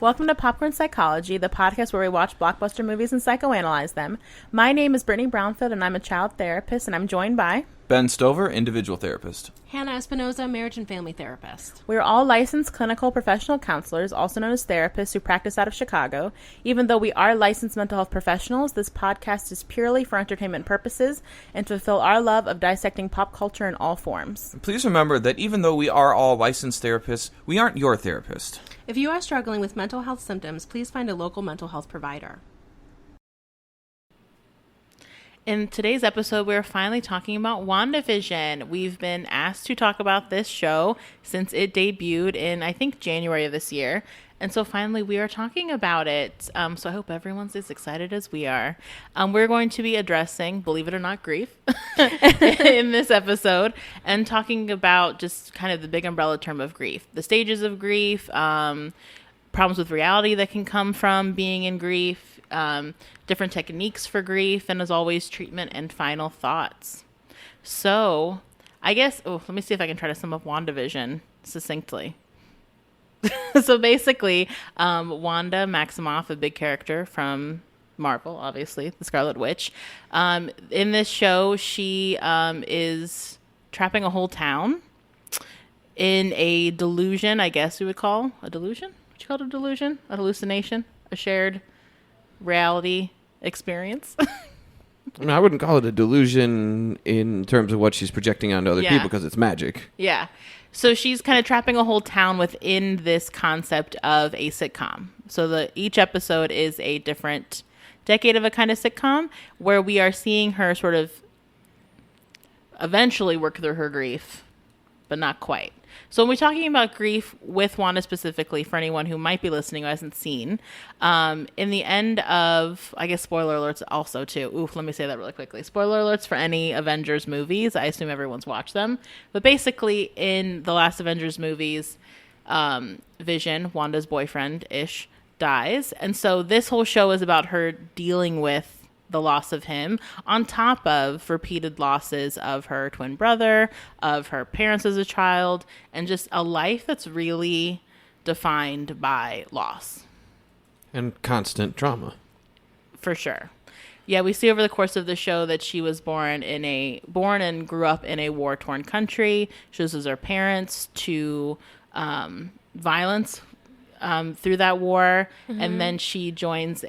Welcome to Popcorn Psychology, the podcast where we watch blockbuster movies and psychoanalyze them. My name is Brittany Brownfield, and I'm a child therapist, and I'm joined by... Ben Stover, individual therapist. Hannah Espinoza, marriage and family therapist. We are all licensed clinical professional counselors, also known as therapists, who practice out of Chicago. Even though we are licensed mental health professionals, this podcast is purely for entertainment purposes and to fulfill our love of dissecting pop culture in all forms. Please remember that even though we are all licensed therapists, we aren't your therapist. If you are struggling with mental health symptoms, please find a local mental health provider. In today's episode, we're finally talking about Wandavision. We've been asked to talk about this show since it debuted in, I think, January of this year. And so finally, we are talking about it. So I hope everyone's as excited as we are. We're going to be addressing, believe it or not, grief in this episode and talking about just kind of the big umbrella term of grief, the stages of grief, problems with reality that can come from being in grief, different techniques for grief, and as always, treatment and final thoughts. So I guess, let me see if I can try to sum up WandaVision succinctly. So basically, Wanda Maximoff, a big character from Marvel, obviously, the Scarlet Witch. In this show, she is trapping a whole town in a delusion, I guess we would call a delusion. Would you call it a delusion? A hallucination? A shared reality experience? I mean, I wouldn't call it a delusion in terms of what she's projecting onto other people because it's magic. Yeah. So she's kind of trapping a whole town within this concept of a sitcom. So each episode is a different decade of a kind of sitcom where we are seeing her sort of eventually work through her grief, but not quite. So when we're talking about grief with Wanda specifically, for anyone who might be listening who hasn't seen, in the end of, I guess spoiler alerts also too. Oof, let me say that really quickly. Spoiler alerts for any Avengers movies. I assume everyone's watched them. But basically in the last Avengers movies, Vision, Wanda's boyfriend-ish, dies. And so this whole show is about her dealing with the loss of him, on top of repeated losses of her twin brother, of her parents as a child, and just a life that's really defined by loss. And constant trauma. For sure. Yeah, we see over the course of the show that she was born and grew up in a war-torn country. She loses her parents to violence through that war, and then she joins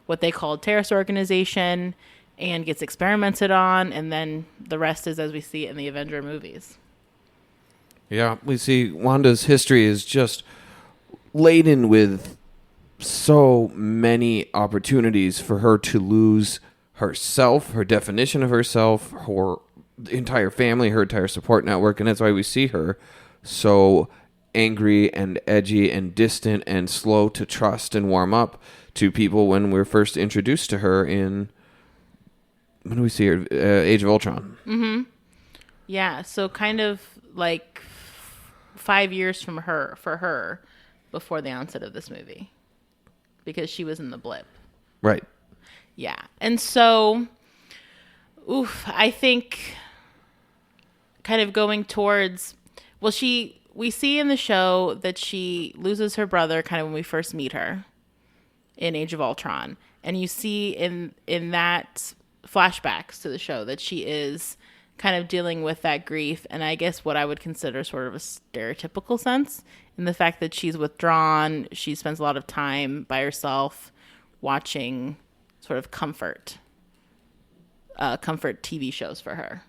what they call a terrorist organization and gets experimented on, and then the rest is as we see it in the Avenger movies. Yeah, we see Wanda's history is just laden with so many opportunities for her to lose herself, her definition of herself, her entire family, her entire support network, and that's why we see her so angry and edgy and distant and slow to trust and warm up to people when we're first introduced to her in, when do we see her? Age of Ultron. Mm-hmm. Yeah, so kind of like 5 years for her before the onset of this movie, because she was in the blip. Right. Yeah, and so, I think kind of going towards, we see in the show that she loses her brother kind of when we first meet her in Age of Ultron. And you see in that flashbacks to the show that she is kind of dealing with that grief, and I guess what I would consider sort of a stereotypical sense, in the fact that she's withdrawn, she spends a lot of time by herself watching sort of comfort TV shows for her,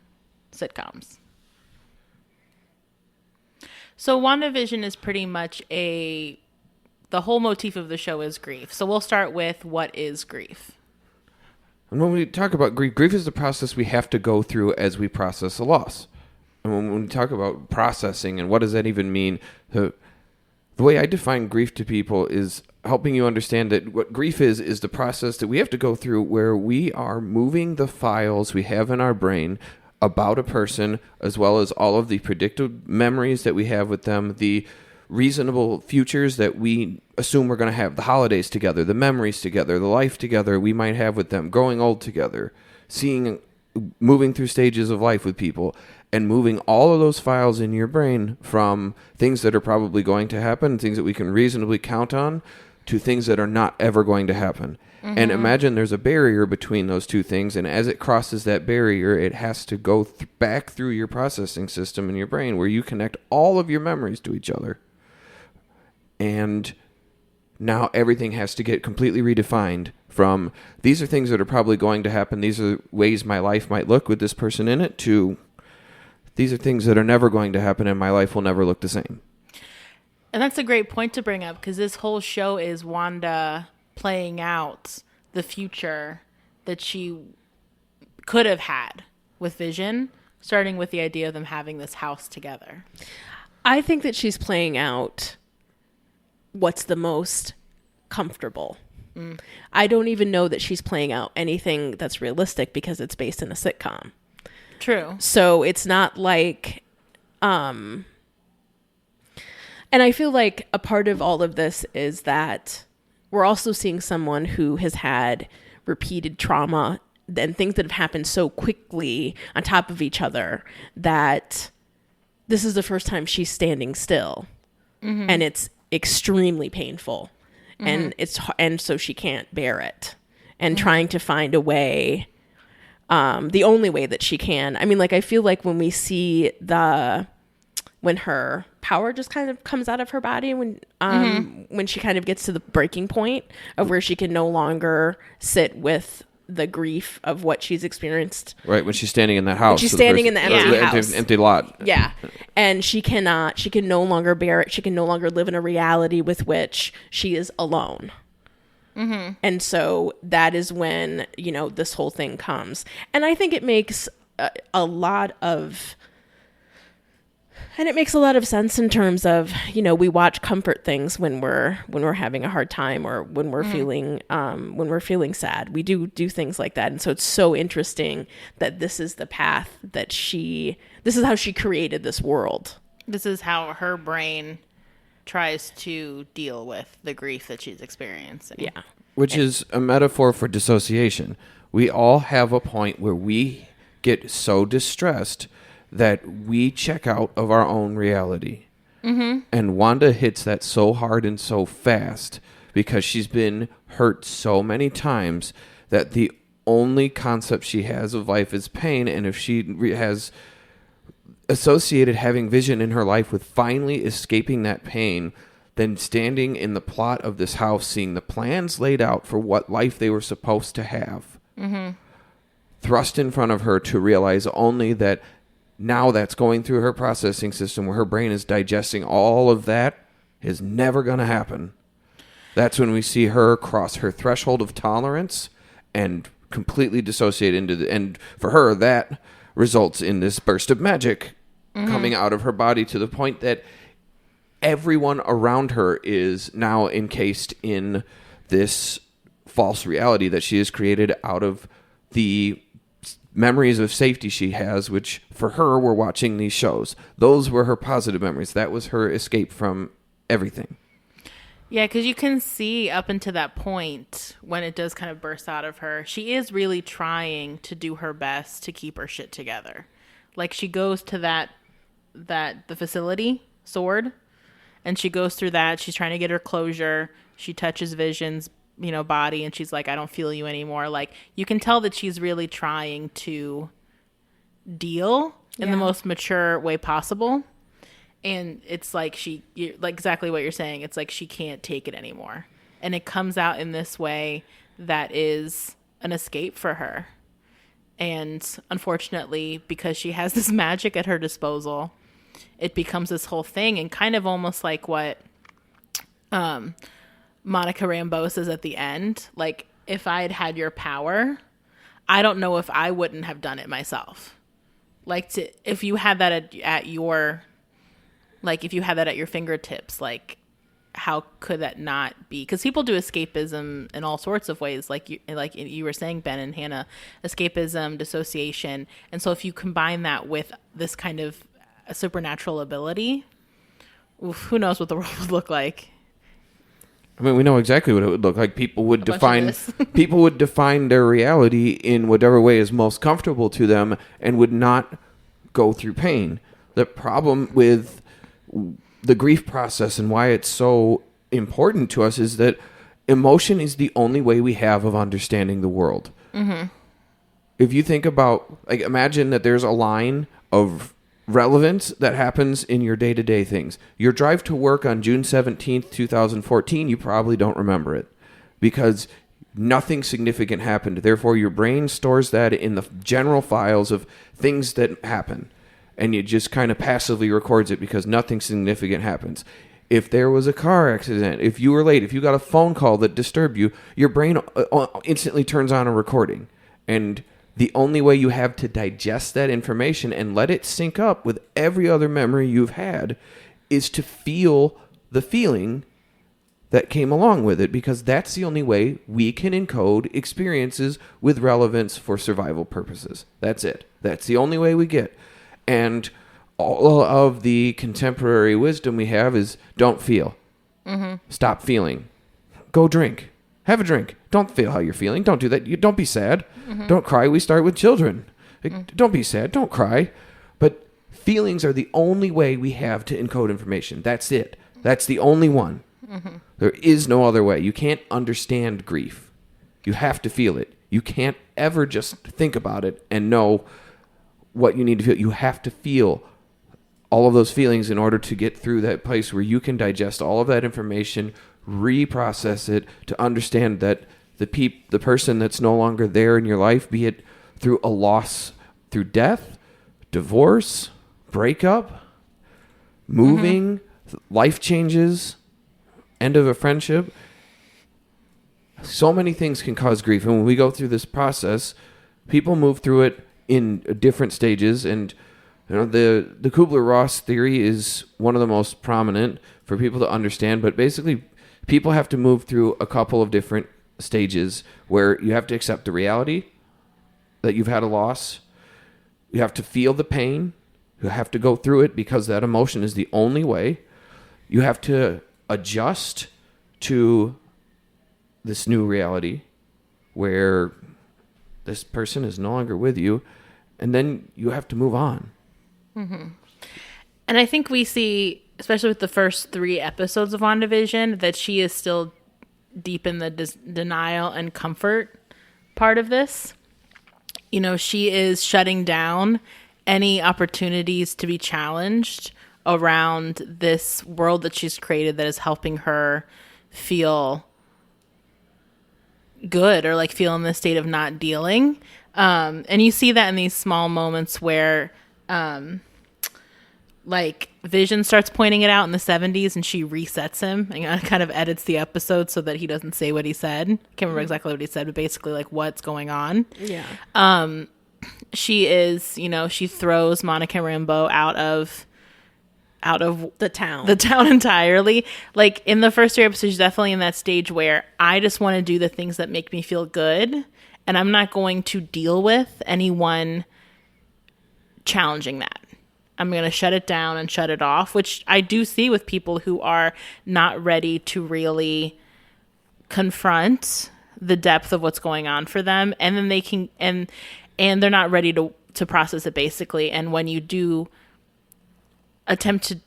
sitcoms. So WandaVision is pretty much the whole motif of the show is grief. So we'll start with what is grief. And when we talk about grief, grief is the process we have to go through as we process a loss. And when we talk about processing and what does that even mean, the way I define grief to people is helping you understand that what grief is the process that we have to go through where we are moving the files we have in our brain about a person, as well as all of the predictive memories that we have with them, the reasonable futures that we assume we're going to have, the holidays together, the memories together, the life together we might have with them, growing old together, moving through stages of life with people. and moving all of those files in your brain from things that are probably going to happen, things that we can reasonably count on, to things that are not ever going to happen. And imagine there's a barrier between those two things, and as it crosses that barrier, it has to go back through your processing system in your brain where you connect all of your memories to each other. And now everything has to get completely redefined from these are things that are probably going to happen, these are ways my life might look with this person in it, to these are things that are never going to happen and my life will never look the same. And that's a great point to bring up, because this whole show is Wanda playing out the future that she could have had with Vision, starting with the idea of them having this house together. I think that she's playing out what's the most comfortable. I don't even know that she's playing out anything that's realistic because it's based in a sitcom. True. So it's not like, and I feel like a part of all of this is that we're also seeing someone who has had repeated trauma and things that have happened so quickly on top of each other that this is the first time she's standing still, and it's extremely painful, and so she can't bear it, and trying to find a way, the only way that she can. I mean, like, I feel like when we see when her power just kind of comes out of her body, when she kind of gets to the breaking point of where she can no longer sit with the grief of what she's experienced. Right, when she's standing in that house. She's standing in the empty house. Empty lot. Yeah. And she can no longer bear it. She can no longer live in a reality with which she is alone. And so that is when, this whole thing comes. And I think it makes a lot of sense in terms of, we watch comfort things when we're having a hard time, or when we're feeling sad. We do things like that. And so it's so interesting that this is the path that this is how she created this world. This is how her brain tries to deal with the grief that she's experiencing. Yeah. Which is a metaphor for dissociation. We all have a point where we get so distressed that we check out of our own reality. And Wanda hits that so hard and so fast because she's been hurt so many times that the only concept she has of life is pain. And if she has associated having Vision in her life with finally escaping that pain, then standing in the plot of this house, seeing the plans laid out for what life they were supposed to have, thrust in front of her to realize only that now that's going through her processing system where her brain is digesting all of that is never going to happen. That's when we see her cross her threshold of tolerance and completely dissociate and for her, that results in this burst of magic coming out of her body to the point that everyone around her is now encased in this false reality that she has created out of the memories of safety she has, which for her were watching these shows. Those were her positive memories. That was her escape from everything. Yeah, because you can see up until that point when it does kind of burst out of her, she is really trying to do her best to keep her shit together. Like, she goes to the facility, Sword, and she goes through that. She's trying to get her closure. She touches Vision's body, and she's like, I don't feel you anymore. Like, you can tell that she's really trying to deal in the most mature way possible. And it's like like exactly what you're saying. It's like she can't take it anymore. And it comes out in this way that is an escape for her. And unfortunately, because she has this magic at her disposal, it becomes this whole thing, and kind of almost like what Monica Rambeau says at the end. Like, if I had your power, I don't know if I wouldn't have done it myself. Like, if you had that at your fingertips, like, how could that not be? Because people do escapism in all sorts of ways, like you were saying, Ben and Hannah, escapism, dissociation. And so if you combine that with this kind of a supernatural ability, who knows what the world would look like. I mean, we know exactly what it would look like. People would define their reality in whatever way is most comfortable to them, and would not go through pain. The problem with the grief process and why it's so important to us is that emotion is the only way we have of understanding the world. Mm-hmm. If you think about, like, imagine that there's a line of relevance that happens in your day-to-day things. Your drive to work on June 17th, 2014, you probably don't remember it because nothing significant happened. Therefore, your brain stores that in the general files of things that happen, and it just kind of passively records it because nothing significant happens. If there was a car accident, if you were late, if you got a phone call that disturbed you, your brain instantly turns on a recording. And the only way you have to digest that information and let it sync up with every other memory you've had is to feel the feeling that came along with it, because that's the only way we can encode experiences with relevance for survival purposes. That's it. That's the only way we get. And all of the contemporary wisdom we have is don't feel. Mm-hmm. Stop feeling. Go drink. Have a drink. Don't feel how you're feeling. Don't do that. Don't be sad. Mm-hmm. Don't cry. We start with children. Don't be sad. Don't cry. But feelings are the only way we have to encode information. That's it. That's the only one. Mm-hmm. There is no other way. You can't understand grief. You have to feel it. You can't ever just think about it and know what you need to feel. You have to feel all of those feelings in order to get through that place where you can digest all of that information, reprocess it to understand that the person that's no longer there in your life, be it through a loss, through death, divorce, breakup, moving, life changes, end of a friendship. So many things can cause grief. And when we go through this process, people move through it in different stages. And you know, the Kubler-Ross theory is one of the most prominent for people to understand. But basically, people have to move through a couple of different stages where you have to accept the reality that you've had a loss. You have to feel the pain. You have to go through it because that emotion is the only way. You have to adjust to this new reality where this person is no longer with you, and then you have to move on. Mm-hmm. And I think we see, especially with the first 3 episodes of WandaVision, that she is still deep in the denial and comfort part of this. You know, she is shutting down any opportunities to be challenged around this world that she's created that is helping her feel good or like feel in the state of not dealing. And you see that in these small moments where like Vision starts pointing it out in the 70s and she resets him and kind of edits the episode so that he doesn't say what he said. I can't remember exactly what he said, but basically like what's going on. Yeah. She is, you know, she throws Monica Rambeau out of the town entirely. Like in the first 3 episodes, she's definitely in that stage where I just want to do the things that make me feel good, and I'm not going to deal with anyone challenging that. I'm going to shut it down and shut it off, which I do see with people who are not ready to really confront the depth of what's going on for them, and then they can and they're not ready to process it basically. And when you do attempt to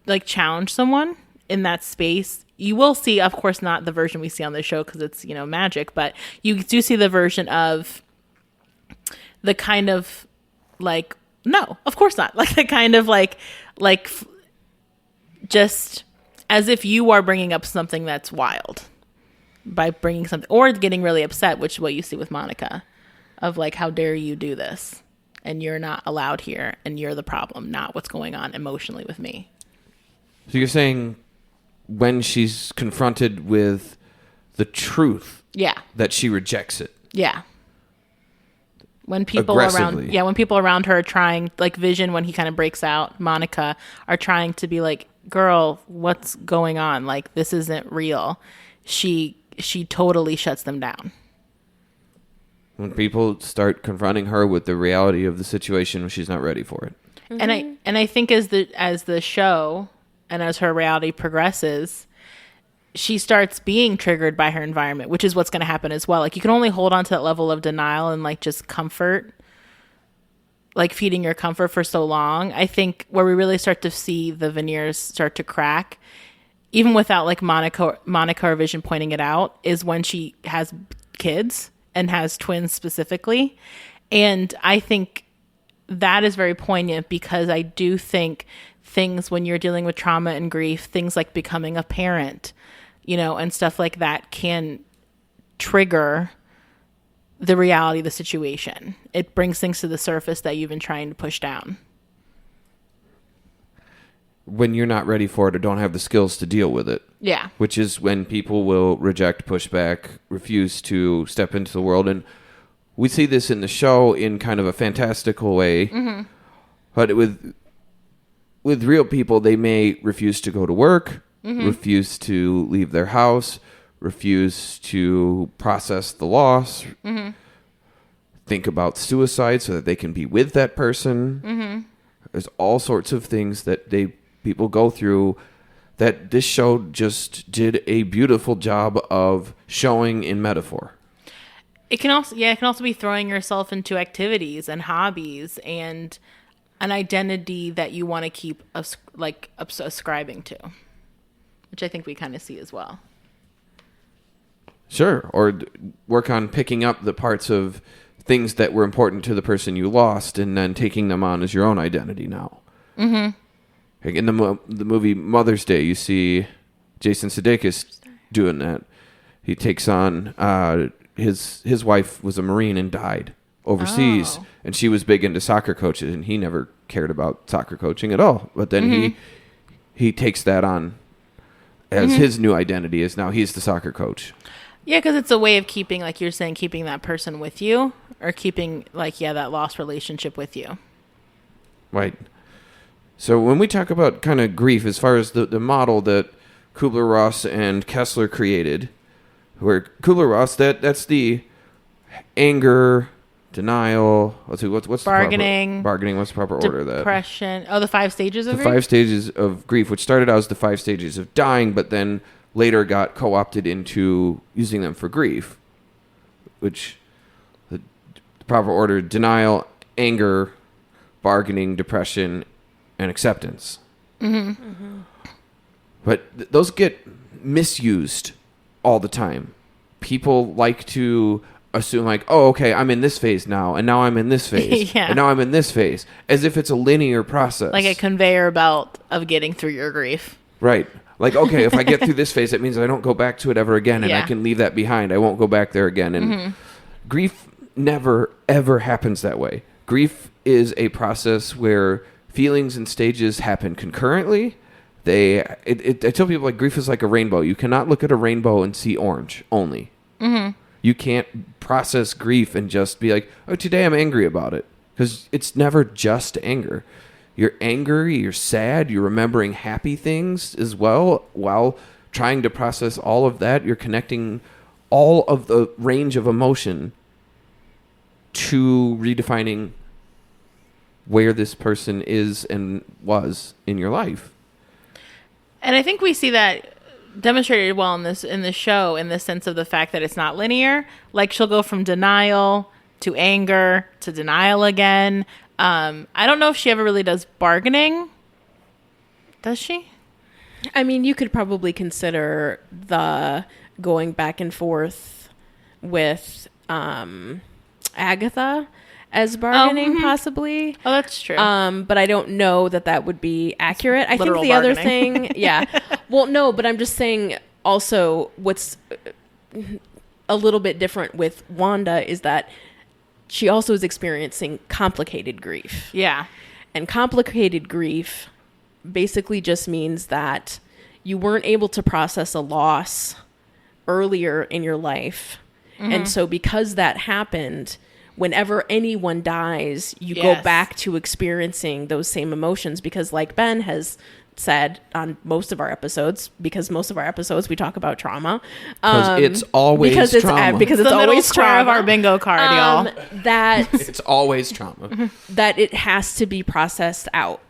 like challenge someone in that space, you will see, of course, not the version we see on the show because it's, you know, magic, but you do see the version of the kind of like, no, of course not. Like the kind of like just as if you are bringing up something that's wild by bringing something or getting really upset, which is what you see with Monica of like, how dare you do this? And you're not allowed here, and you're the problem, not what's going on emotionally with me. So you're saying when she's confronted with the truth, that she rejects it. Yeah. When people around her are trying, like Vision, when he kind of breaks out, Monica are trying to be like, girl, what's going on? Like, this isn't real. She totally shuts them down. When people start confronting her with the reality of the situation, she's not ready for it. Mm-hmm. And I think as the show and as her reality progresses, she starts being triggered by her environment, which is what's going to happen as well. Like, you can only hold on to that level of denial and like just comfort like feeding your comfort for so long. I think where we really start to see the veneers start to crack, even without like Monica or Vision pointing it out, is when she has kids and has twins specifically. And I think that is very poignant, because I do think things when you're dealing with trauma and grief, things like becoming a parent, and stuff like that can trigger the reality of the situation. It brings things to the surface that you've been trying to push down. When you're not ready for it or don't have the skills to deal with it. Yeah. Which is when people will reject, push back, refuse to step into the world. And we see this in the show in kind of a fantastical way. Mm-hmm. But with real people, they may refuse to go to work, refuse to leave their house, refuse to process the loss, think about suicide so that they can be with that person. Mm-hmm. There's all sorts of things that people go through that this show just did a beautiful job of showing in metaphor. It can also be throwing yourself into activities and hobbies and an identity that you want to keep ascribing to, which I think we kind of see as well. Sure. Or work on picking up the parts of things that were important to the person you lost and then taking them on as your own identity now. Mm-hmm. Like in the movie Mother's Day, you see Jason Sudeikis doing that. He takes on his wife was a Marine and died overseas, and she was big into soccer coaches, and he never cared about soccer coaching at all. But then he takes that on as his new identity, is now he's the soccer coach. Yeah, because it's a way of keeping, like you're saying, keeping that person with you, or keeping that lost relationship with you. Right. So when we talk about kind of grief, as far as the model that Kubler-Ross and Kessler created, where Kubler-Ross, that's the anger, denial, what's bargaining. What's the proper order of that? Depression. Oh, the 5 stages of grief? The 5 stages of grief, which started out as the 5 stages of dying, but then later got co-opted into using them for grief, which the proper order: denial, anger, bargaining, depression, and acceptance. Mm-hmm. Mm-hmm. But those get misused all the time. People like to assume okay, I'm in this phase now, and now I'm in this phase, and now I'm in this phase, as if it's a linear process. Like a conveyor belt of getting through your grief. Right. Okay, if I get through this phase, that means I don't go back to it ever again, and I can leave that behind. I won't go back there again. And grief never, ever happens that way. Grief is a process where feelings and stages happen concurrently. I tell people grief is like a rainbow. You cannot look at a rainbow and see orange only. Mm-hmm. You can't process grief and just be today I'm angry about it. Because it's never just anger. You're angry, you're sad, you're remembering happy things as well. While trying to process all of that, you're connecting all of the range of emotion to redefining where this person is and was in your life. And I think we see that demonstrated well in this show, in the sense of the fact that it's not linear. Like, she'll go from denial to anger to denial again. I don't know if she ever really does bargaining. Does she? I mean, you could probably consider the going back and forth with Agatha as bargaining, possibly. Oh, that's true. But I don't know that would be accurate. I Literal think the other bargaining. thing, yeah. Well, no, but I'm just saying also what's a little bit different with Wanda is that she also is experiencing complicated grief. Yeah. And complicated grief basically just means that you weren't able to process a loss earlier in your life. Mm-hmm. And so because that happened, whenever anyone dies, you go back to experiencing those same emotions, because like Ben has said on most of our episodes, we talk about trauma. Because it's always trauma. Because it's always trauma. Of our bingo card, y'all. That it's always trauma. That it has to be processed out.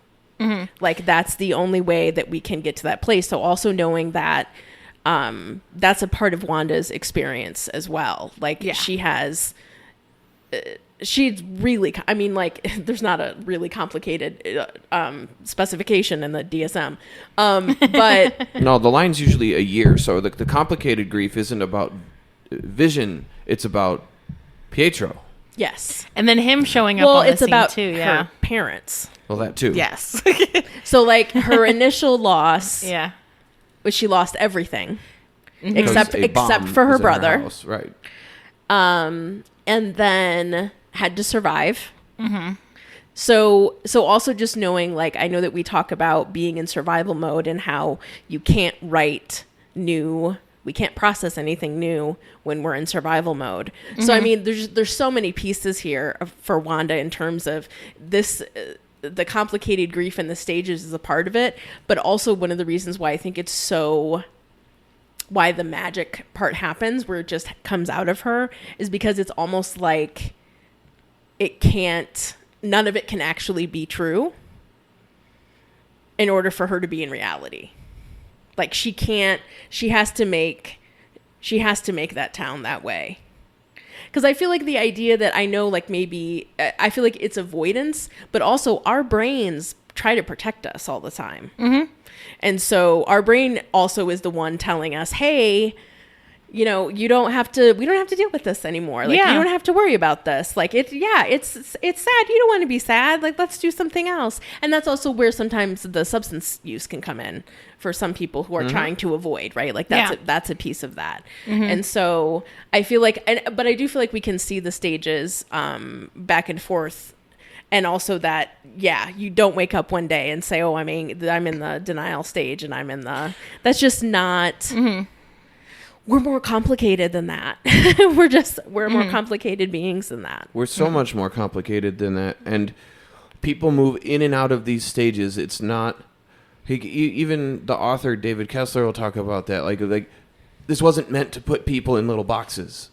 Mm-hmm. Like, that's the only way that we can get to that place. So also knowing that that's a part of Wanda's experience as well. Like, she has she's really, I mean, like, there's not a really complicated specification in the DSM. But No, the line's usually a year. So the complicated grief isn't about vision. It's about Pietro. yes. And then him showing up Well, on the it's scene about too. Yeah. her parents. Well, that too. Yes. So, like, her initial loss Yeah. was she lost everything. Because Except a bomb except for her was in brother. house, right. And then had to survive. So also just knowing, like, I know that we talk about being in survival mode and how you can't write new, we can't process anything new when we're in survival mode. So I mean, there's so many pieces here for Wanda in terms of this. The complicated grief and the stages is a part of it, but also one of the reasons why I think it's so, why the magic part happens, where it just comes out of her, is because it's almost like it can't, none of it can actually be true in order for her to be in reality. Like, she can't, she has to make that town that way. Because I feel like the idea that, I know, like, maybe, I feel like it's avoidance, but also our brains try to protect us all the time. And so our brain also is the one telling us, hey, you know, we don't have to deal with this anymore. Like, you don't have to worry about this. Like, it's sad. You don't want to be sad. Like, let's do something else. And that's also where sometimes the substance use can come in for some people who are trying to avoid, right? Like, that's a piece of that. And so I feel like, but I do feel like we can see the stages back and forth. And also that, you don't wake up one day and say, oh, I'm in the denial stage and that's just not, we're more complicated than that. we're more complicated beings than that. We're so much more complicated than that. And people move in and out of these stages. It's not, even the author, David Kessler, will talk about that. Like this wasn't meant to put people in little boxes.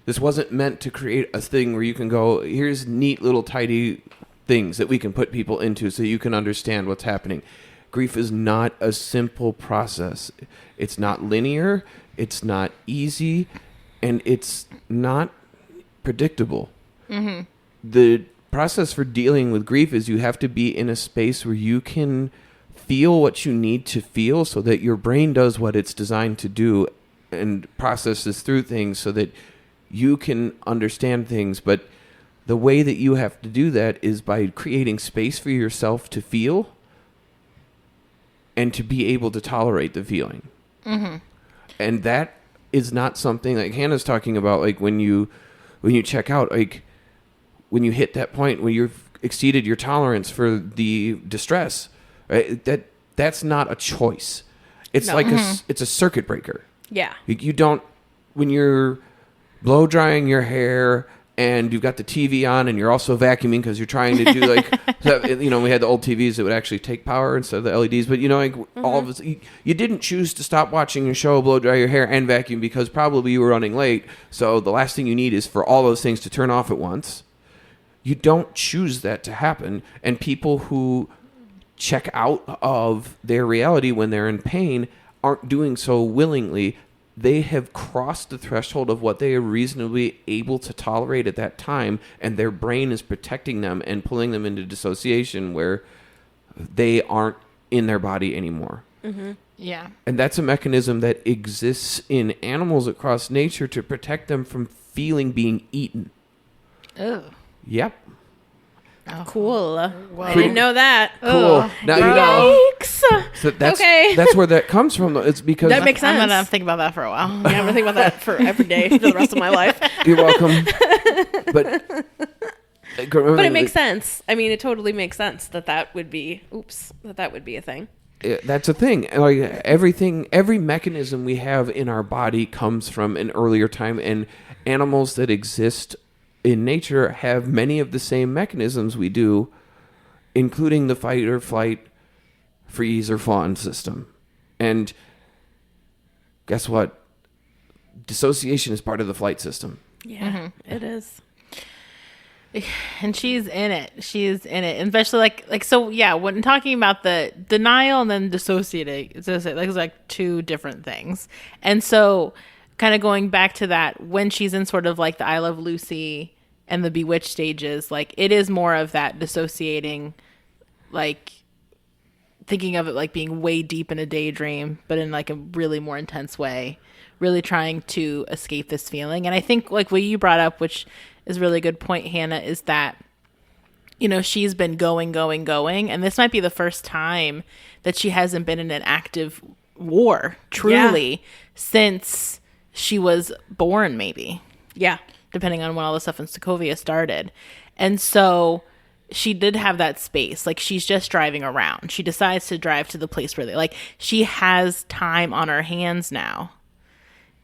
This wasn't meant to create a thing where you can go, here's neat little tidy things that we can put people into so you can understand what's happening. Grief is not a simple process. It's not linear. It's not easy. And it's not predictable. The process for dealing with grief is you have to be in a space where you can feel what you need to feel so that your brain does what it's designed to do and processes through things so that you can understand things. But the way that you have to do that is by creating space for yourself to feel and to be able to tolerate the feeling. And that is not something like Hannah's talking about, like when you check out, like when you hit that point where you've exceeded your tolerance for the distress, right? That's not a choice. It's like it's a circuit breaker. Yeah. You don't, when you're blow drying your hair and you've got the TV on and you're also vacuuming because you're trying to do like, you know, we had the old TVs that would actually take power instead of the LEDs, but you know, like all of us, you didn't choose to stop watching your show, blow dry your hair and vacuum because probably you were running late. So the last thing you need is for all those things to turn off at once. You don't choose that to happen. And people who check out of their reality when they're in pain aren't doing so willingly. They have crossed the threshold of what they are reasonably able to tolerate at that time, and their brain is protecting them and pulling them into dissociation where they aren't in their body anymore. Yeah. And that's a mechanism that exists in animals across nature to protect them from feeling being eaten. Oh. Yep. Cool. I didn't know that. Cool. Now you know. Yikes. So that's, Okay. that's where that comes from, though. It's because That makes sense. I'm going to think about that for a while. Yeah, I'm going to think about that for every day for the rest of my life. you're welcome. But But it makes sense. I mean, it totally makes sense that would be, that would be a thing. That's a thing. Like every mechanism we have in our body comes from an earlier time, and animals that exist in nature have many of the same mechanisms we do, including the fight or flight, freeze or fawn system. And guess what? Dissociation is part of the flight system. Yeah, it is. And she's in it. And especially like so yeah, when talking about the denial and then dissociating, it's like two different things. And so kind of going back to that, when she's in sort of like the I Love Lucy and the bewitched stages, like it is more of that dissociating, like thinking of it like being way deep in a daydream, but in like a really more intense way, really trying to escape this feeling. And I think like what you brought up, which is a really good point, Hannah, is that, you know, she's been going, and this might be the first time that she hasn't been in an active war, truly, since she was born, maybe. Yeah. Depending on when all the stuff in Sokovia started. And so she did have that space. Like, she's just driving around. She decides to drive to the place where she has time on her hands now.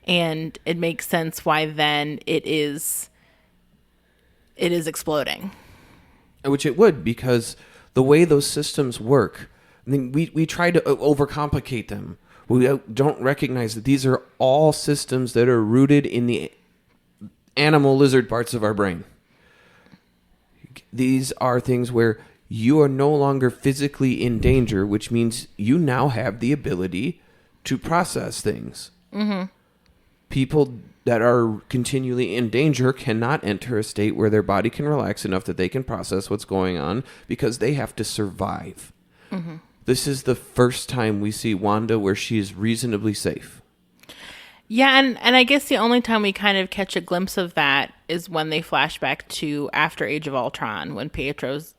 And it makes sense why then it is exploding. Which it would, because the way those systems work, I mean, we try to overcomplicate them. We don't recognize that these are all systems that are rooted in the animal lizard parts of our brain. These are things where you are no longer physically in danger, which means you now have the ability to process things. Mm-hmm. People that are continually in danger cannot enter a state where their body can relax enough that they can process what's going on because they have to survive. Mm-hmm. This is the first time we see Wanda where she is reasonably safe. Yeah, and I guess the only time we kind of catch a glimpse of that is when they flash back to after Age of Ultron, when Pietro's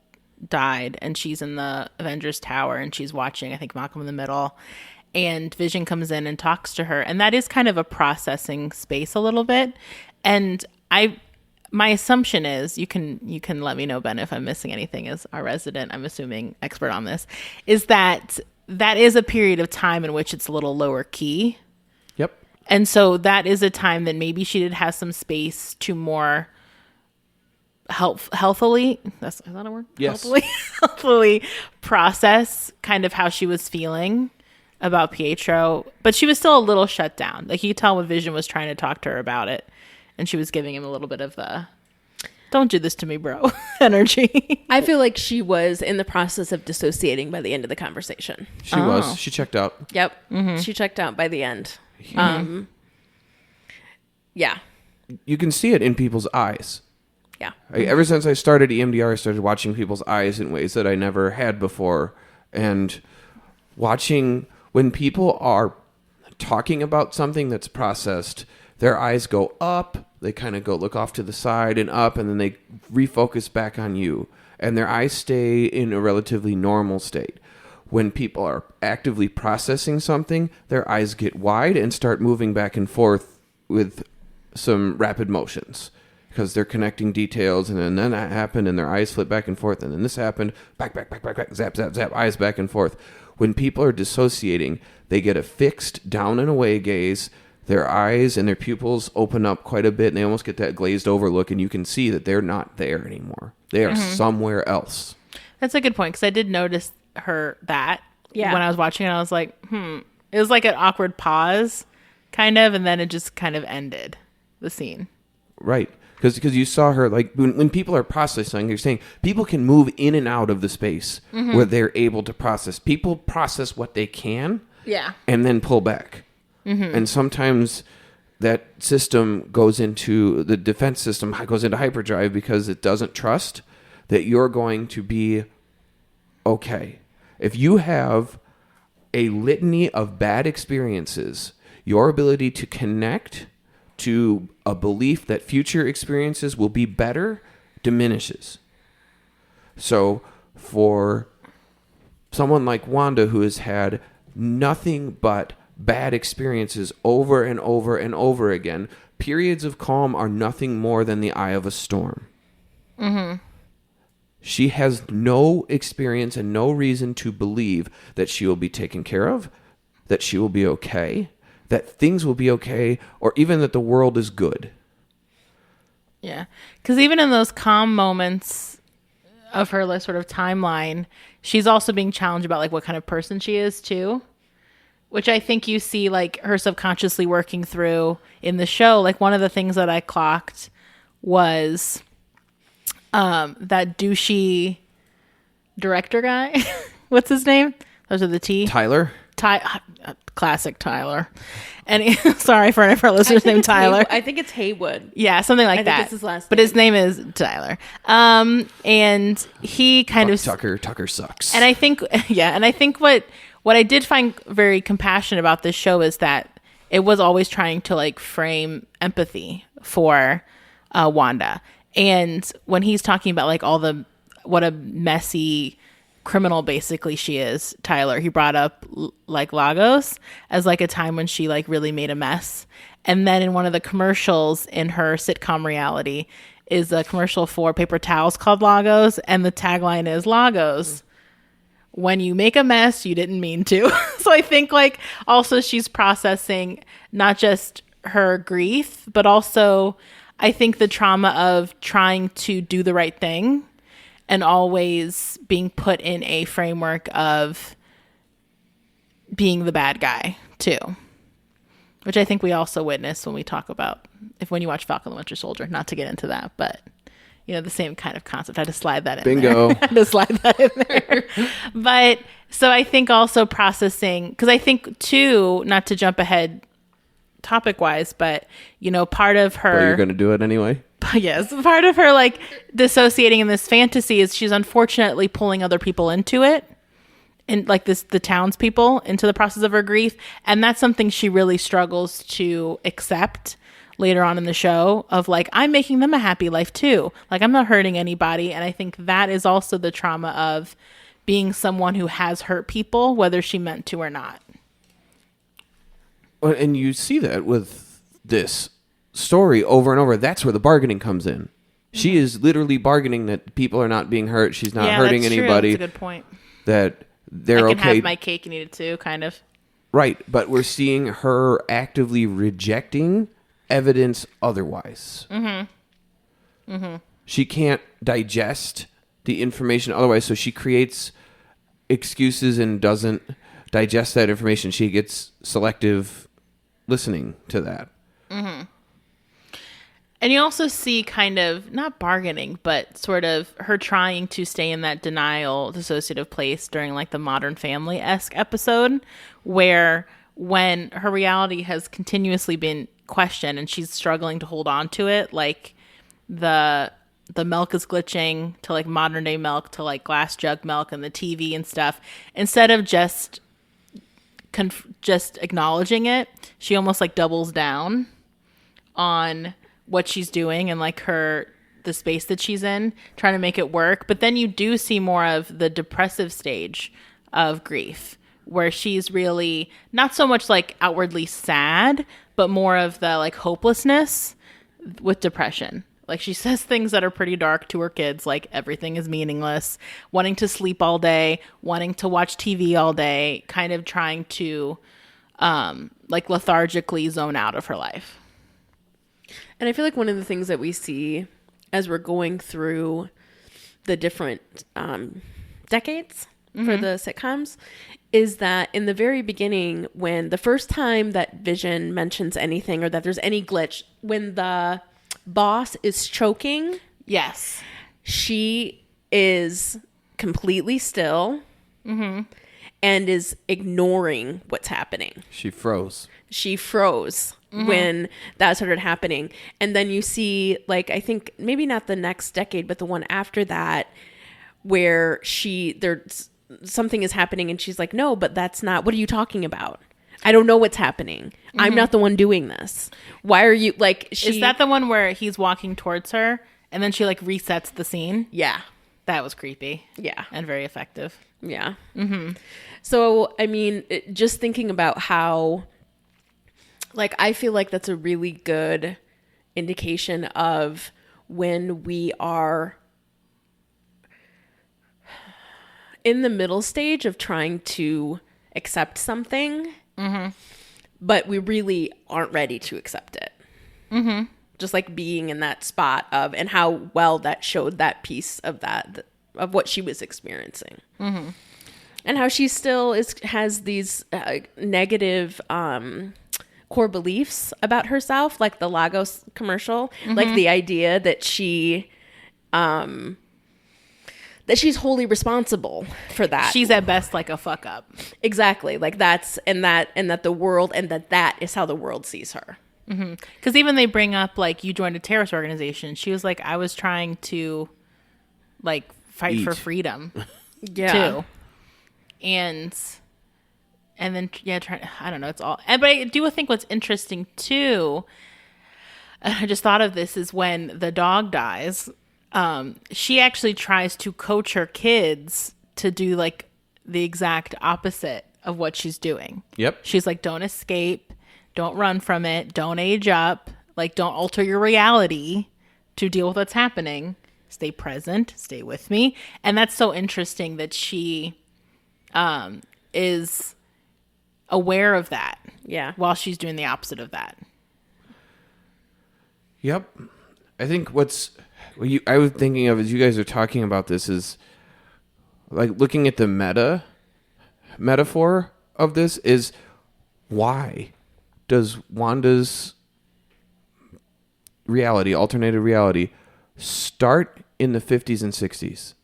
died and she's in the Avengers Tower and she's watching, I think, Malcolm in the Middle, and Vision comes in and talks to her. And that is kind of a processing space a little bit. And my assumption is, you can let me know, Ben, if I'm missing anything as our resident, I'm assuming, expert on this, is that is a period of time in which it's a little lower key. Yep. And so that is a time that maybe she did have some space to more healthily, is that a word? Yes. Healthily process kind of how she was feeling about Pietro. But she was still a little shut down. Like, you could tell when Vision was trying to talk to her about it, and she was giving him a little bit of the, don't do this to me, bro, energy. I feel like she was in the process of dissociating by the end of the conversation. She was. She checked out. Yep. Mm-hmm. She checked out by the end. Mm-hmm. Yeah. You can see it in people's eyes. Yeah. Ever since I started EMDR, I started watching people's eyes in ways that I never had before. And watching when people are talking about something that's processed, their eyes go up, they kind of go look off to the side and up, and then they refocus back on you. And their eyes stay in a relatively normal state. When people are actively processing something, their eyes get wide and start moving back and forth with some rapid motions because they're connecting details, and then that happened, and their eyes flip back and forth, and then this happened, back, zap, zap, zap, eyes back and forth. When people are dissociating, they get a fixed down and away gaze. Their eyes and their pupils open up quite a bit, and they almost get that glazed over look, and you can see that they're not there anymore. They are somewhere else. That's a good point, because I did notice her that when I was watching it. I was like, It was like an awkward pause, kind of, and then it just kind of ended the scene. Right. Because you saw her, like, when people are processing, you're saying people can move in and out of the space where they're able to process. People process what they can and then pull back. Mm-hmm. And sometimes that system goes into, the defense system goes into hyperdrive because it doesn't trust that you're going to be okay. If you have a litany of bad experiences, your ability to connect to a belief that future experiences will be better diminishes. So for someone like Wanda, who has had nothing but bad experiences over and over and over again, periods of calm are nothing more than the eye of a storm. Mm-hmm. She has no experience and no reason to believe that she will be taken care of, that she will be okay, that things will be okay, or even that the world is good. Yeah. Because even in those calm moments of her sort of timeline, she's also being challenged about like what kind of person she is too, which I think you see like her subconsciously working through in the show. Like, one of the things that I clocked was that douchey director guy. What's his name? Those are the T. Tyler. Classic Tyler. And sorry for any of our listeners named Tyler. I think it's Haywood. Yeah, something like that. It's his last but name. his name is Tyler. And he kind of Tucker sucks. And I think what I did find very compassionate about this show is that it was always trying to like frame empathy for Wanda. And when he's talking about like what a messy criminal basically she is, Tyler, he brought up like Lagos as like a time when she like really made a mess. And then in one of the commercials in her sitcom reality is a commercial for paper towels called Lagos, and the tagline is Lagos, when you make a mess you didn't mean to. So I think like also she's processing not just her grief, but also I think the trauma of trying to do the right thing and always being put in a framework of being the bad guy too, which I think we also witness when we talk about when you watch Falcon and the Winter Soldier. Not to get into that, but you know, the same kind of concept. I had to slide that in. Bingo. There. I had to slide that in there. But so I think also processing, because I think too, not to jump ahead topic wise, but you know, part of her. But you're going to do it anyway. Yes, part of her like dissociating in this fantasy is she's unfortunately pulling other people into it, and like the townspeople into the process of her grief, and that's something she really struggles to accept later on in the show. Of like, I'm making them a happy life too. Like, I'm not hurting anybody, and I think that is also the trauma of being someone who has hurt people, whether she meant to or not. Well, and you see that with this story over and over. That's where the bargaining comes in. She is literally bargaining that people are not being hurt. She's not hurting that's anybody. True. That's a good point. That they're I can okay. have my cake and eat it too, kind of. Right, but we're seeing her actively rejecting evidence otherwise. Mm-hmm. Mm-hmm. She can't digest the information otherwise, so she creates excuses and doesn't digest that information. She gets selective listening to that. Mm-hmm. And you also see kind of, not bargaining, but sort of her trying to stay in that denial dissociative place during like the Modern Family-esque episode, where when her reality has continuously been questioned and she's struggling to hold on to it, like the milk is glitching to like modern day milk to like glass jug milk and the TV and stuff, instead of just acknowledging it, she almost like doubles down on what she's doing and like the space that she's in, trying to make it work. But then you do see more of the depressive stage of grief, where she's really not so much like outwardly sad, but more of the like hopelessness with depression. Like, she says things that are pretty dark to her kids, like everything is meaningless, wanting to sleep all day, wanting to watch TV all day, kind of trying to like lethargically zone out of her life. And I feel like one of the things that we see as we're going through the different decades for the sitcoms is that in the very beginning, when the first time that Vision mentions anything or that there's any glitch, when the boss is choking, yes, she is completely still and is ignoring what's happening. She froze. When that started happening. And then you see, like, I think maybe not the next decade, but the one after that, where there's something is happening and she's like, no, but that's not, what are you talking about? I don't know what's happening. I'm not the one doing this. Why are you, like, is that the one where he's walking towards her and then she like resets the scene? Yeah. That was creepy. Yeah. And very effective. Yeah. Mm-hmm. So, I mean, just thinking about how, like, I feel like that's a really good indication of when we are in the middle stage of trying to accept something, but we really aren't ready to accept it. Mm-hmm. Just like being in that spot of, and how well that showed that piece of that, of what she was experiencing. Mm-hmm. And how she still has these negative core beliefs about herself, like the Lagos commercial, like the idea that she that she's wholly responsible for that. She's at best like a fuck up. Exactly. Like that the world, and that is how the world sees her. Because even they bring up, like, you joined a terrorist organization. She was like, I was trying to, like, fight for freedom, too. And then, I don't know, it's all... But I do think what's interesting, too, I just thought of this, is when the dog dies, she actually tries to coach her kids to do, like, the exact opposite of what she's doing. Yep. She's like, don't escape. Don't run from it. Don't age up. Like, don't alter your reality to deal with what's happening. Stay present. Stay with me. And that's so interesting that she is aware of that. Yeah. While she's doing the opposite of that. Yep. I think what I was thinking of as you guys are talking about this is, like, looking at the metaphor of this is, why does Wanda's reality, alternative reality, start in the 50s and 60s?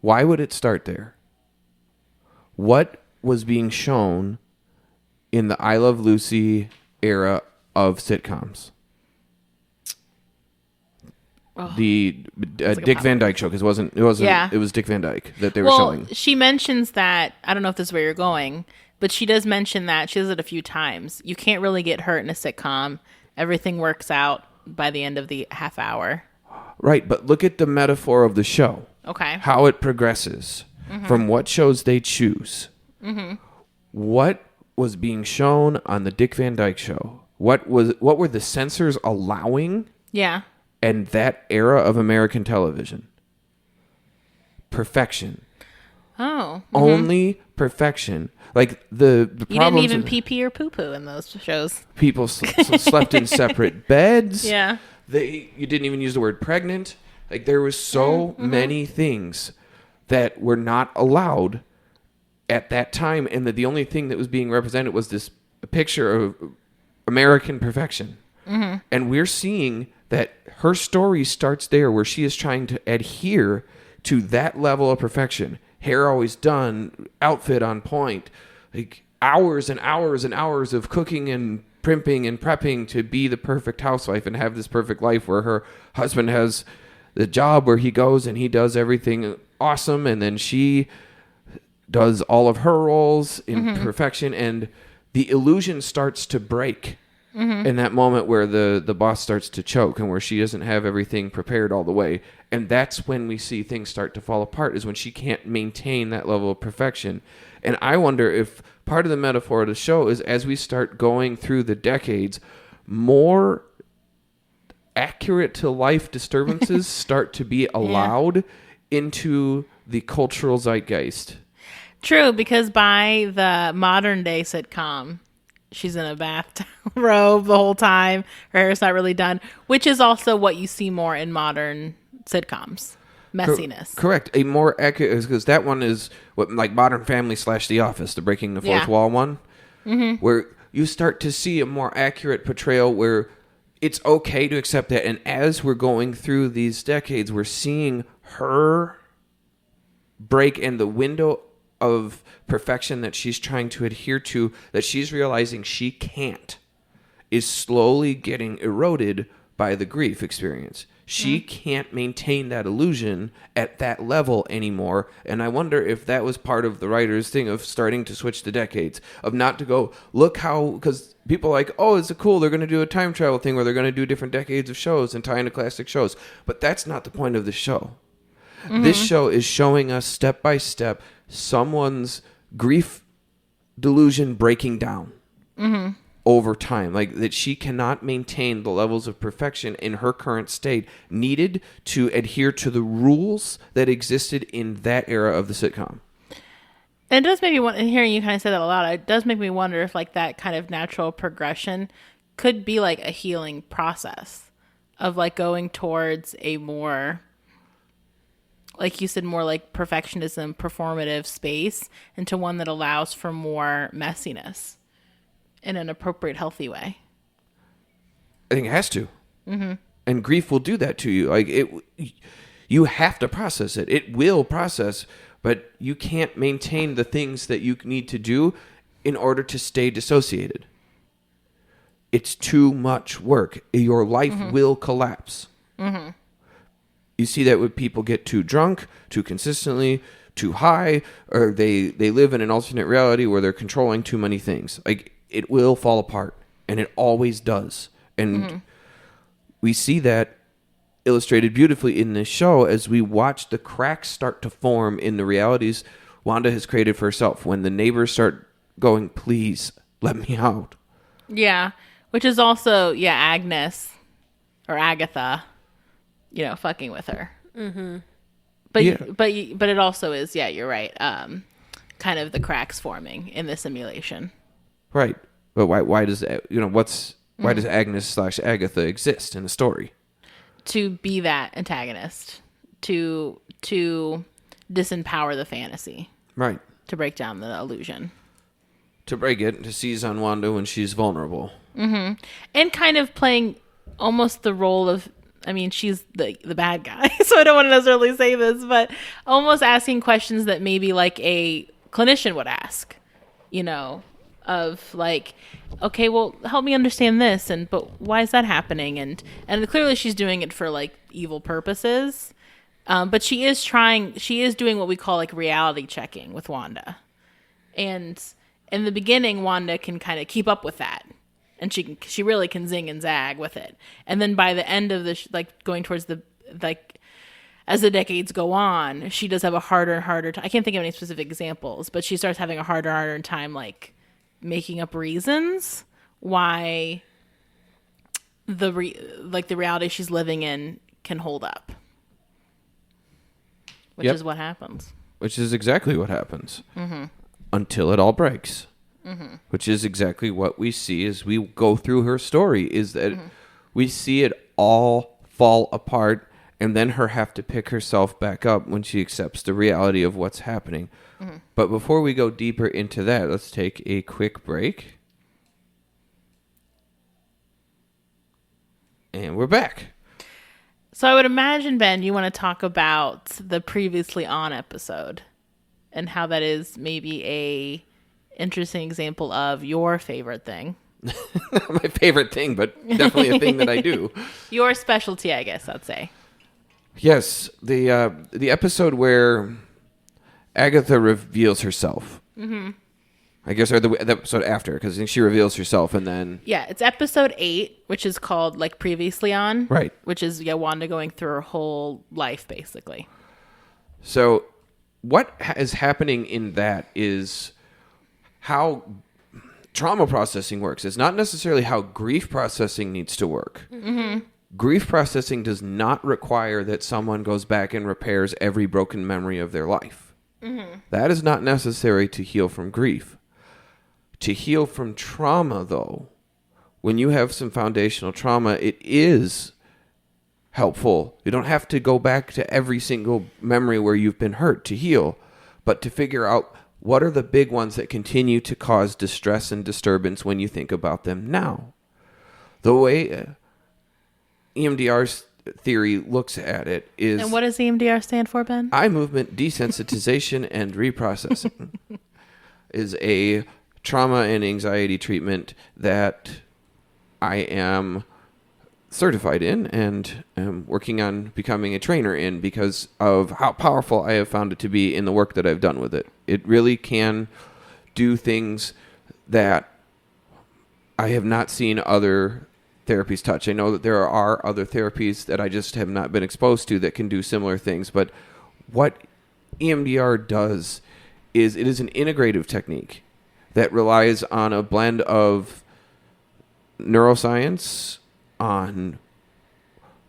Why would it start there? What was being shown in the I Love Lucy era of sitcoms? The Dick Van Dyke Show, because it was Dick Van Dyke that they were showing. She mentions that, I don't know if this is where you're going, but she does mention that, she does it a few times. You can't really get hurt in a sitcom. Everything works out by the end of the half hour. Right, but look at the metaphor of the show. Okay. How it progresses from what shows they choose. What was being shown on the Dick Van Dyke Show? What were the censors allowing? Yeah. And that era of American television? Perfection. Oh. Only perfection. Like the you problems. didn't even pee pee or poo poo in those shows. People slept in separate beds. Yeah. You didn't even use the word pregnant. Like, there was so many things that were not allowed at that time, and that the only thing that was being represented was this picture of American perfection. And we're seeing that her story starts there, where she is trying to adhere to that level of perfection. Hair always done, outfit on point, like hours and hours and hours of cooking and primping and prepping to be the perfect housewife and have this perfect life where her husband has the job where he goes and he does everything awesome, and then she does all of her roles in perfection, and the illusion starts to break in that moment where the boss starts to choke and where she doesn't have everything prepared all the way. And that's when we see things start to fall apart, is when she can't maintain that level of perfection. And I wonder if part of the metaphor of the show is, as we start going through the decades, more accurate to life disturbances start to be allowed into the cultural zeitgeist. True, because by the modern day sitcom, she's in a bathrobe the whole time. Her hair's not really done, which is also what you see more in modern sitcoms. Messiness. Correct. A more accurate, because that one is what, like, Modern Family / The Office, the breaking the fourth wall one, where you start to see a more accurate portrayal where it's okay to accept that. And as we're going through these decades, we're seeing her break, and the window of perfection that she's trying to adhere to, that she's realizing she can't, is slowly getting eroded by the grief experience. She can't maintain that illusion at that level anymore. And I wonder if that was part of the writer's thing of starting to switch the decades, of not to go, look how, because people are like, oh, it's cool, they're going to do a time travel thing where they're going to do different decades of shows and tie into classic shows. But that's not the point of the show. This show is showing us step by step someone's grief delusion breaking down over time, like that she cannot maintain the levels of perfection in her current state needed to adhere to the rules that existed in that era of the sitcom. And it does make me wonder, and hearing you kind of say that a lot, it does make me wonder if, like, that kind of natural progression could be like a healing process of, like, going towards a more, like you said, more like perfectionism, performative space, into one that allows for more messiness in an appropriate, healthy way. I think it has to. And grief will do that to you. Like, You have to process it. It will process, but you can't maintain the things that you need to do in order to stay dissociated. It's too much work. Your life will collapse. Mm-hmm. You see that when people get too drunk, too consistently, too high, or they live in an alternate reality where they're controlling too many things. Like, it will fall apart, and it always does. And we see that illustrated beautifully in this show as we watch the cracks start to form in the realities Wanda has created for herself. When the neighbors start going, please, let me out. Yeah, which is also, Agnes, or Agatha, fucking with her. Mm-hmm. But it also is, you're right, kind of the cracks forming in the simulation. Right. But why does, why does Agnes/Agatha exist in the story? To be that antagonist, to disempower the fantasy. Right. To break down the illusion. To break it, to seize on Wanda when she's vulnerable. Mm-hmm. And kind of playing almost the role of, she's the bad guy, so I don't want to necessarily say this, but almost asking questions that maybe like a clinician would ask, of like, okay, well, help me understand this, but why is that happening? And clearly she's doing it for like evil purposes, but she is doing what we call like reality checking with Wanda. And in the beginning, Wanda can kind of keep up with that. And she really can zing and zag with it. And then by the end of going towards as the decades go on, she does have a harder and harder time. I can't think of any specific examples, but she starts having a harder and harder time, like, making up reasons why the reality she's living in can hold up. Which is what happens. Which is exactly what happens. Mm-hmm. Until it all breaks. Mm-hmm. Which is exactly what we see as we go through her story, is that we see it all fall apart and then her have to pick herself back up when she accepts the reality of what's happening. Mm-hmm. But before we go deeper into that, let's take a quick break. And we're back. So I would imagine, Ben, you want to talk about the Previously On episode and how that is maybe a interesting example of your favorite thing. My favorite thing, but definitely a thing that I do. Your specialty, I guess I'd say. Yes, the episode where Agatha reveals herself. Mm-hmm. I guess, or the episode after, because I think she reveals herself and then... Yeah, it's episode 8, which is called, like, Previously On. Right. Which is, Wanda going through her whole life, basically. So, what is happening in that is how trauma processing works. It's not necessarily how grief processing needs to work. Mm-hmm. Grief processing does not require that someone goes back and repairs every broken memory of their life. Mm-hmm. That is not necessary to heal from grief. To heal from trauma, though, when you have some foundational trauma, it is helpful. You don't have to go back to every single memory where you've been hurt to heal, but to figure out what are the big ones that continue to cause distress and disturbance when you think about them now. The way EMDR's theory looks at it is... And what does EMDR stand for, Ben? Eye movement desensitization and reprocessing is a trauma and anxiety treatment that I am certified in and am working on becoming a trainer in because of how powerful I have found it to be in the work that I've done with it. It really can do things that I have not seen other therapies touch. I know that there are other therapies that I just have not been exposed to that can do similar things, but what EMDR does is it is an integrative technique that relies on a blend of neuroscience, on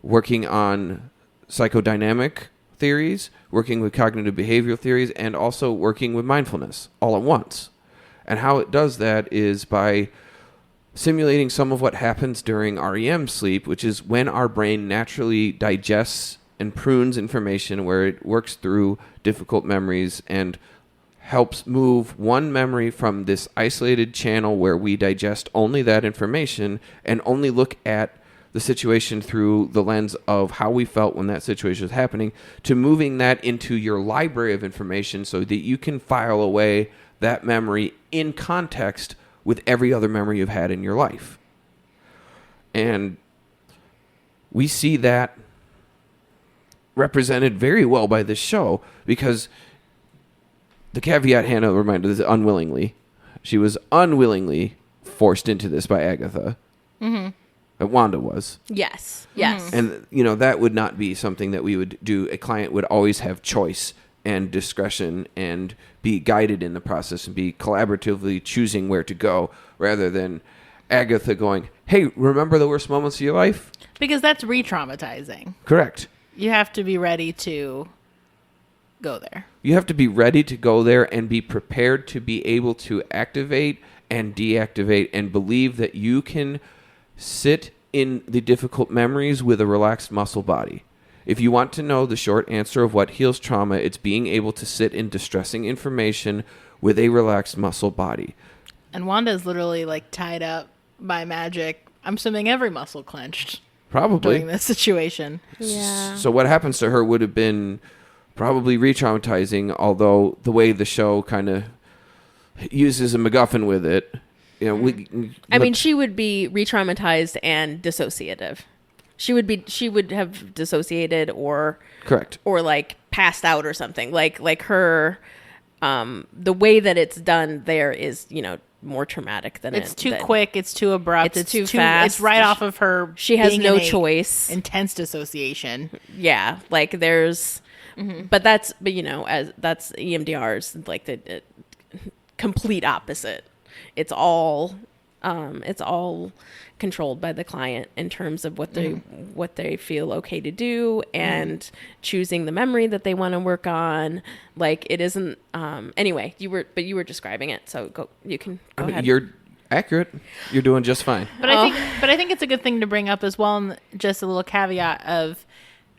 working on psychodynamic theories, working with cognitive behavioral theories, and also working with mindfulness all at once. And how it does that is by simulating some of what happens during REM sleep, which is when our brain naturally digests and prunes information, where it works through difficult memories and helps move one memory from this isolated channel where we digest only that information and only look at the situation through the lens of how we felt when that situation was happening, to moving that into your library of information so that you can file away that memory in context with every other memory you've had in your life. And we see that represented very well by this show, because the caveat Hannah reminded us unwillingly. She was unwillingly forced into this by Agatha. Mm-hmm. Wanda was. Yes. Yes. And, that would not be something that we would do. A client would always have choice and discretion and be guided in the process and be collaboratively choosing where to go, rather than Agatha going, hey, remember the worst moments of your life? Because that's re-traumatizing. Correct. You have to be ready to go there. You have to be ready to go there and be prepared to be able to activate and deactivate and believe that you can sit in the difficult memories with a relaxed muscle body. If you want to know the short answer of what heals trauma, it's being able to sit in distressing information with a relaxed muscle body. And Wanda is literally like tied up by magic. I'm assuming every muscle clenched. Probably. During this situation. Yeah. So what happens to her would have been probably re-traumatizing, although the way the show kind of uses a MacGuffin with it, she would be re-traumatized and dissociative. She would have dissociated or correct, or like passed out or something. Like her, the way that it's done there is more traumatic than it's too quick. It's too abrupt. It's too fast. It's right off of her. She has no choice. Intense dissociation. Yeah, like there's, but that's EMDR's like the complete opposite. It's all controlled by the client in terms of what they feel okay to do and choosing the memory that they want to work on. Like it isn't. Anyway, you were describing it, so you can go ahead. You're accurate. You're doing just fine. But I think it's a good thing to bring up as well. And just a little caveat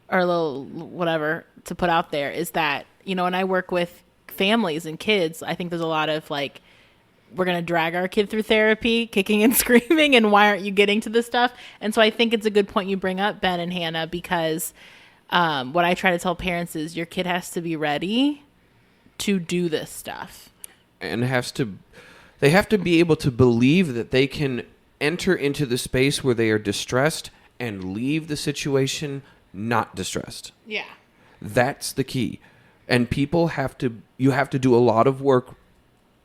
or a little whatever to put out there is that when I work with families and kids, I think there's a lot of like, we're going to drag our kid through therapy, kicking and screaming, and why aren't you getting to this stuff? And so I think it's a good point you bring up, Ben and Hannah, because what I try to tell parents is your kid has to be ready to do this stuff. And they have to be able to believe that they can enter into the space where they are distressed and leave the situation not distressed. Yeah. That's the key. And you have to do a lot of work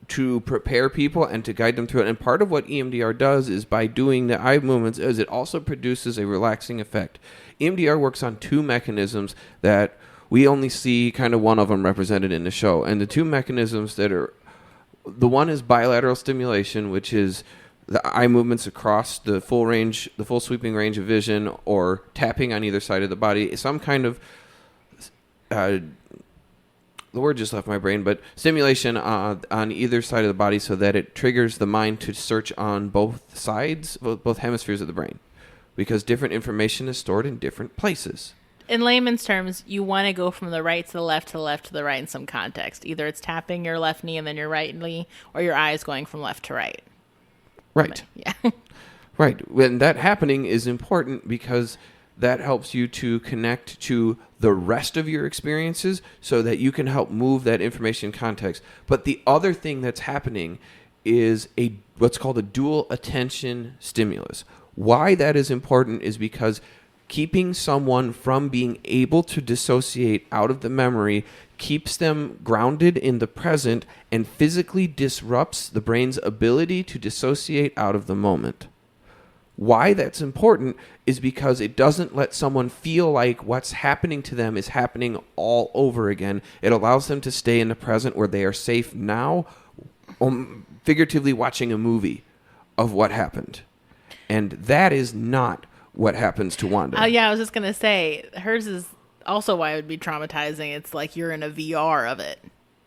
to prepare people and to guide them through it. And part of what EMDR does is by doing the eye movements is it also produces a relaxing effect. EMDR works on two mechanisms that we only see kind of one of them represented in the show. And the two mechanisms the one is bilateral stimulation, which is the eye movements across the full sweeping range of vision, or tapping on either side of the body, some kind of the word just left my brain, but stimulation on either side of the body so that it triggers the mind to search on both sides, both hemispheres of the brain, because different information is stored in different places. In layman's terms, you want to go from the right to the left to the left to the right in some context. Either it's tapping your left knee and then your right knee, or your eyes going from left to right. Right. Yeah. Right. When that happening is important because that helps you to connect to the rest of your experiences so that you can help move that information in context. But the other thing that's happening is what's called a dual attention stimulus. Why that is important is because keeping someone from being able to dissociate out of the memory keeps them grounded in the present and physically disrupts the brain's ability to dissociate out of the moment. Why that's important is because it doesn't let someone feel like what's happening to them is happening all over again. It allows them to stay in the present where they are safe now, figuratively watching a movie of what happened. And that is not what happens to Wanda. Oh, yeah, I was just going to say, hers is also why it would be traumatizing. It's like you're in a VR of it.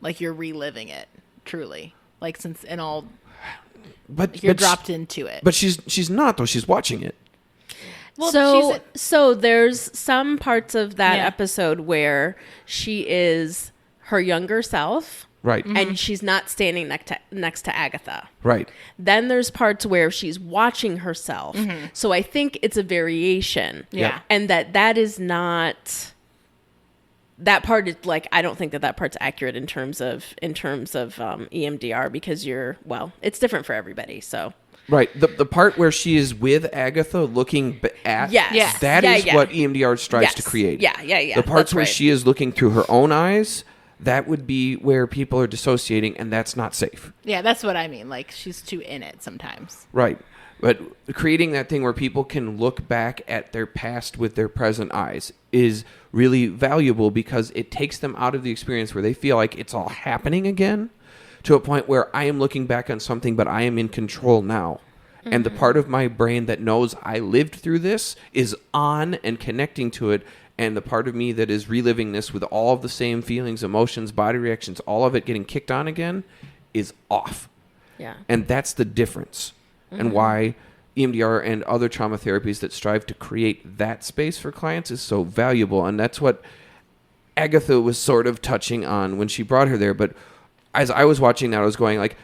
Like you're reliving it, truly. Like since in all... But you're dropped into it. But she's not, though. She's watching it. Well, so there's some parts of that episode where she is her younger self Right. and she's not standing next to Agatha. Right. Then there's parts where she's watching herself. So I think it's a variation. Yeah. And that is not, that part is like, I don't think that part's accurate in terms of EMDR, because it's different for everybody. So Right. The part where she is with Agatha looking at, Yes. that Yeah, is yeah. what EMDR strives to Yes. create. Yeah. The parts That's where right. she is looking through her own eyes, that would be where people are dissociating, and that's not safe. Yeah, that's what I mean. Like, she's too in it sometimes. Right. But creating that thing where people can look back at their past with their present eyes is really valuable, because it takes them out of the experience where they feel like it's all happening again, to a point where I am looking back on something, but I am in control now. And the part of my brain that knows I lived through this is on and connecting to it. And the part of me that is reliving this with all of the same feelings, emotions, body reactions, all of it getting kicked on again, is off. Yeah. And that's the difference. And why EMDR and other trauma therapies that strive to create that space for clients is so valuable. And that's what Agatha was sort of touching on when she brought her there. But as I was watching that, I was going like,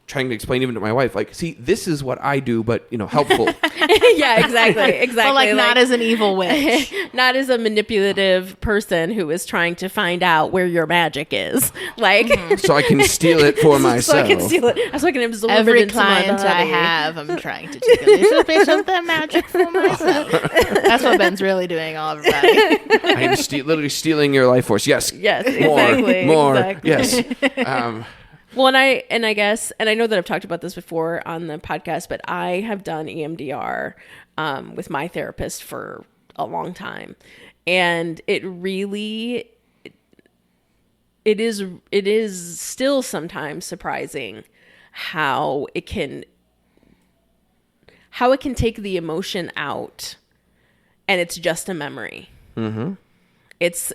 trying to explain even to my wife, like, see, this is what I do, but, helpful. Yeah, exactly. But, like, not as an evil witch. Not as a manipulative person who is trying to find out where your magic is. Like, So I can steal it for so myself. I can steal it. So I can absorb it Every into my client I body. have, I'm trying to take a little bit of that magic for myself. That's what Ben's really doing, all everybody. I am literally stealing your life force. Yes. Yes, More. exactly. More. Exactly. Yes. Well, and I guess, and I know that I've talked about this before on the podcast, but I have done EMDR with my therapist for a long time, and it is still sometimes surprising how it can take the emotion out, and it's just a memory. Mm-hmm. It's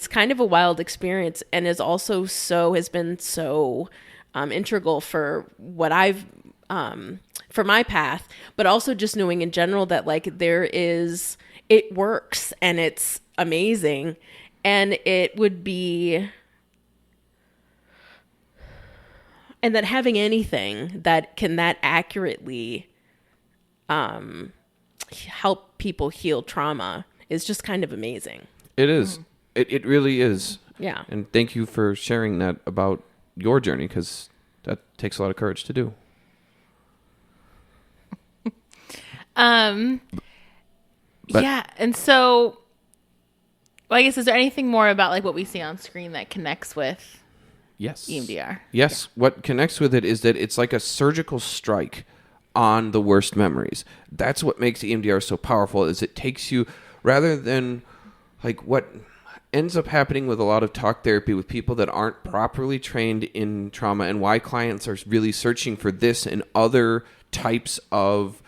kind of a wild experience, and is also has been so integral for what I've for my path, but also just knowing in general that like it works and it's amazing, and it would be, and that having anything that can that accurately help people heal trauma is just kind of amazing. It is. It really is. Yeah. And thank you for sharing that about your journey, because that takes a lot of courage to do. Yeah, and so, well, I guess, is there anything more about like what we see on screen that connects with Yes. EMDR? Yes. What connects with it is that it's like a surgical strike on the worst memories. That's what makes EMDR so powerful, is it takes you, rather than like what ends up happening with a lot of talk therapy with people that aren't properly trained in trauma, and why clients are really searching for this and other types of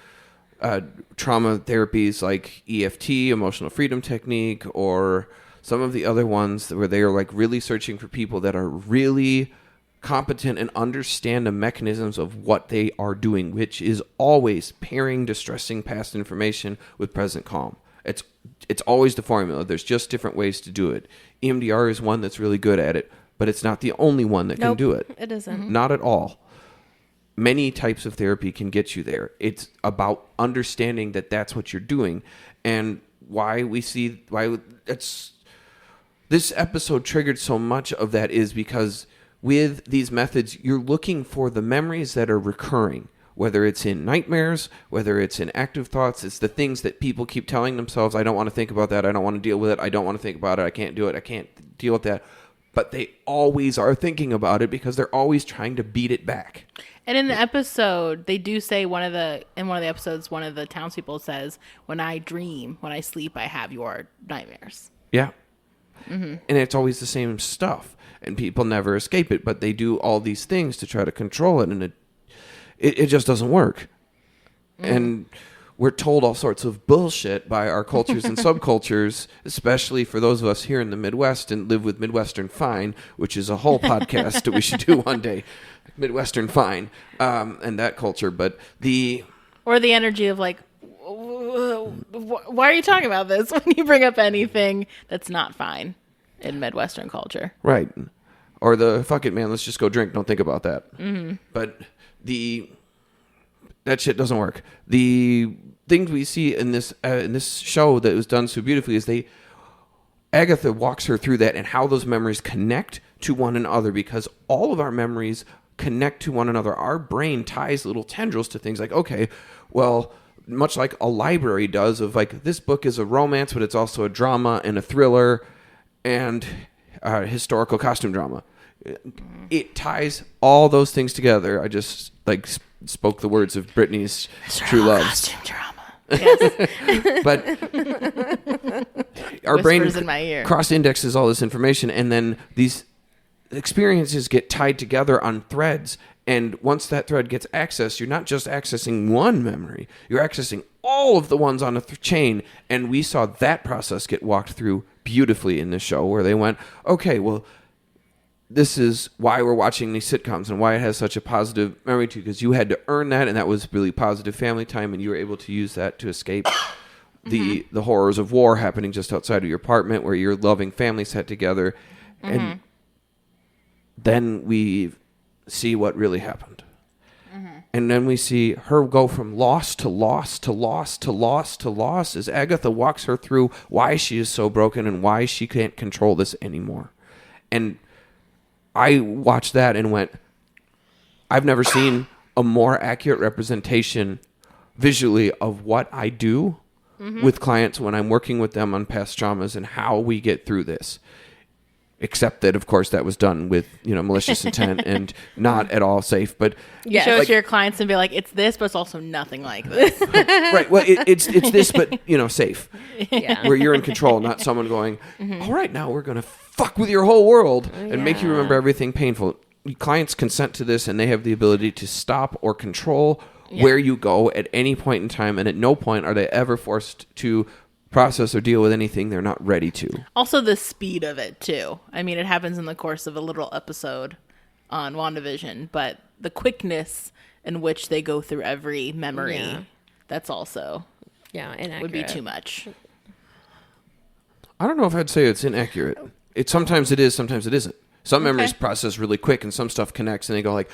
trauma therapies like EFT, emotional freedom technique, or some of the other ones where they are like really searching for people that are really competent and understand the mechanisms of what they are doing, which is always pairing distressing past information with present calm. It's always the formula. There's just different ways to do it. EMDR is one that's really good at it, but it's not the only one that can do it. It isn't. Not at all. Many types of therapy can get you there. It's about understanding that that's what you're doing, and why it's this episode triggered so much of that is because with these methods, you're looking for the memories that are recurring, whether it's in nightmares, whether it's in active thoughts. It's the things that people keep telling themselves, I don't want to think about that. I don't want to deal with it. I don't want to think about it. I can't do it. I can't deal with that. But they always are thinking about it because they're always trying to beat it back. And in the episode, they do say one of the townspeople says, when I sleep, I have your nightmares. Yeah. Mm-hmm. And it's always the same stuff. And people never escape it, but they do all these things to try to control it, and it just doesn't work. And we're told all sorts of bullshit by our cultures and subcultures, especially for those of us here in the Midwest and live with Midwestern Fine, which is a whole podcast that we should do one day. Midwestern Fine, and that culture. But or the energy of like, why are you talking about this when you bring up anything that's not fine in Midwestern culture? Right. or the fuck it, man, let's just go drink. Don't think about that. Mm-hmm. But that shit doesn't work. The things we see in this show that was done so beautifully is Agatha walks her through that and how those memories connect to one another, because all of our memories connect to one another. Our brain ties little tendrils to things like, okay, well, much like a library does, of like, this book is a romance, but it's also a drama and a thriller and historical costume drama. It ties all those things together. I just like spoke the words of Brittany's True Loves. Costume drama. Yes. But our Whispers brain in my ear. cross-indexes all this information, and then these experiences get tied together on threads. And once that thread gets accessed, you're not just accessing one memory, you're accessing all of the ones on a chain. And we saw that process get walked through beautifully in this show, where they went, okay, well, this is why we're watching these sitcoms and why it has such a positive memory to you, because you had to earn that, and that was really positive family time, and you were able to use that to escape the horrors of war happening just outside of your apartment, where your loving family sat together. And then we see what really happened. And then we see her go from loss to loss to loss to loss to loss as Agatha walks her through why she is so broken and why she can't control this anymore. And I watched that and went, I've never seen a more accurate representation visually of what I do with clients when I'm working with them on past traumas and how we get through this. Except that, of course, that was done with, malicious intent and not at all safe. But You show it to your clients and be like, it's this, but it's also nothing like this. right. Well, it's this, but safe. Yeah. Where you're in control, not someone going, all right, now we're going to fuck with your whole world and make you remember everything painful. Clients consent to this, and they have the ability to stop or control where you go at any point in time, and at no point are they ever forced to process or deal with anything they're not ready to. Also, the speed of it, too. I mean, it happens in the course of a little episode on WandaVision, but the quickness in which they go through every memory, that's also inaccurate. would be too much. I don't know if I'd say it's inaccurate. Sometimes it is, sometimes it isn't. Some memories process really quick, and some stuff connects, and they go like,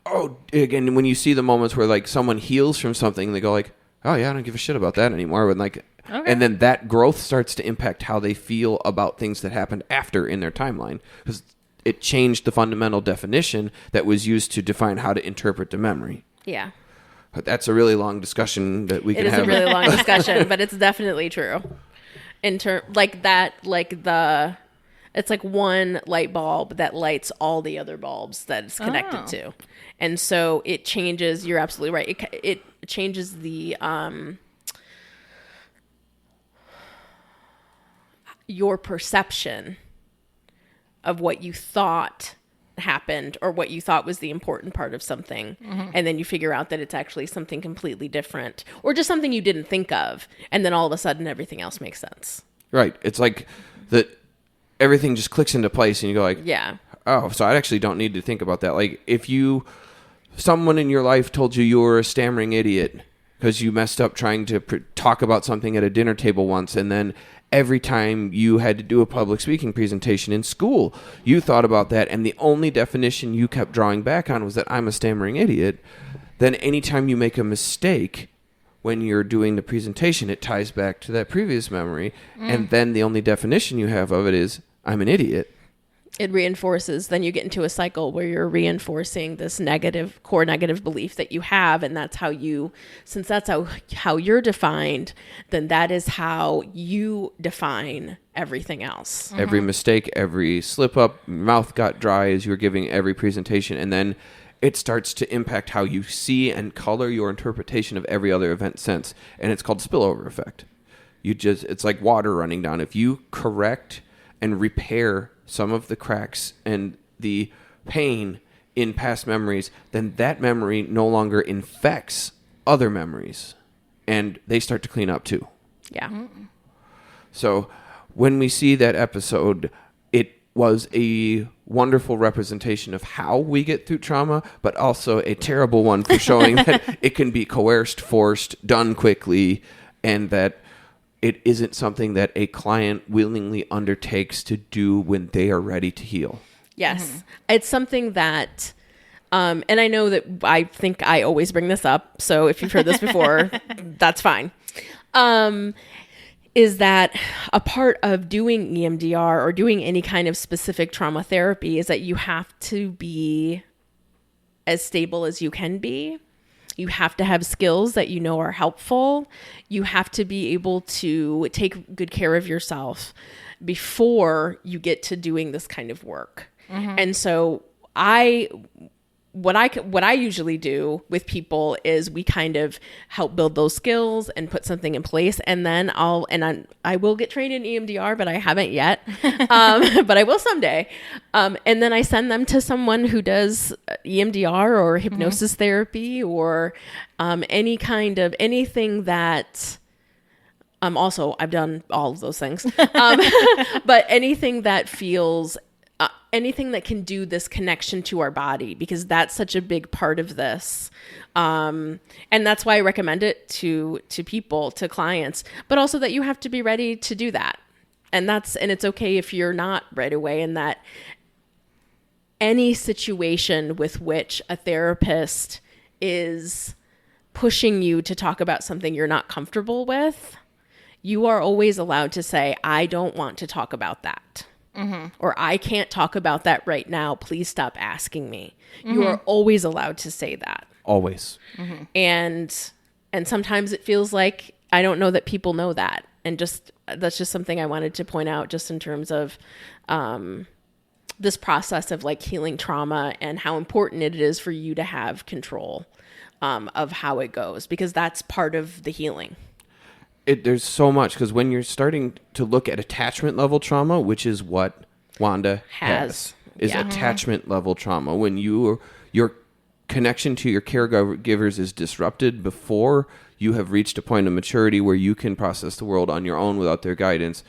oh, again, when you see the moments where like someone heals from something, they go like, oh yeah, I don't give a shit about that anymore. And like, and then that growth starts to impact how they feel about things that happened after in their timeline, because it changed the fundamental definition that was used to define how to interpret the memory. Yeah. But that's a really long discussion that we can have. It is a really long discussion, but it's definitely true. It's like one light bulb that lights all the other bulbs that it's connected to. And so it changes, you're absolutely right. It changes the, your perception of what you thought happened or what you thought was the important part of something. And then you figure out that it's actually something completely different, or just something you didn't think of. And then all of a sudden everything else makes sense. Right. It's like that everything just clicks into place, and you go like, yeah. Oh, so I actually don't need to think about that. Like if someone in your life told you were a stammering idiot because you messed up trying to talk about something at a dinner table once, and then every time you had to do a public speaking presentation in school, you thought about that, and the only definition you kept drawing back on was that I'm a stammering idiot, then anytime you make a mistake when you're doing the presentation, it ties back to that previous memory, and then the only definition you have of it is I'm an idiot. It reinforces, then you get into a cycle where you're reinforcing this core negative belief that you have, and that's how since that's how you're defined, then that is how you define everything else. Every mistake, every slip up, mouth got dry as you were giving every presentation, and then it starts to impact how you see and color your interpretation of every other event since, and it's called spillover effect. It's like water running down. If you correct and repair some of the cracks and the pain in past memories, then that memory no longer infects other memories, and they start to clean up too. Yeah. So when we see that episode, it was a wonderful representation of how we get through trauma, but also a terrible one for showing that it can be coerced, forced, done quickly, and that it isn't something that a client willingly undertakes to do when they are ready to heal. Yes. It's something that, and I know that I think I always bring this up. So if you've heard this before, that's fine. Is that a part of doing EMDR or doing any kind of specific trauma therapy is that you have to be as stable as you can be. You have to have skills that you know are helpful. You have to be able to take good care of yourself before you get to doing this kind of work. And so what I usually do with people is we kind of help build those skills and put something in place, and then I will get trained in EMDR, but I haven't yet, but I will someday. And then I send them to someone who does EMDR or hypnosis therapy or anything that. Also, I've done all of those things, but anything that feels. Anything that can do this connection to our body, because that's such a big part of this. And that's why I recommend it to people, to clients, but also that you have to be ready to do that. And it's okay if you're not right away, and that any situation with which a therapist is pushing you to talk about something you're not comfortable with, you are always allowed to say, I don't want to talk about that. Or I can't talk about that right now. Please stop asking me. You are always allowed to say that. Always. And sometimes it feels like I don't know that people know that. And that's just something I wanted to point out, just in terms of this process of like healing trauma and how important it is for you to have control of how it goes, because that's part of the healing. There's so much, because when you're starting to look at attachment level trauma, which is what Wanda has is attachment level trauma. When your connection to your caregivers is disrupted before you have reached a point of maturity where you can process the world on your own without their guidance,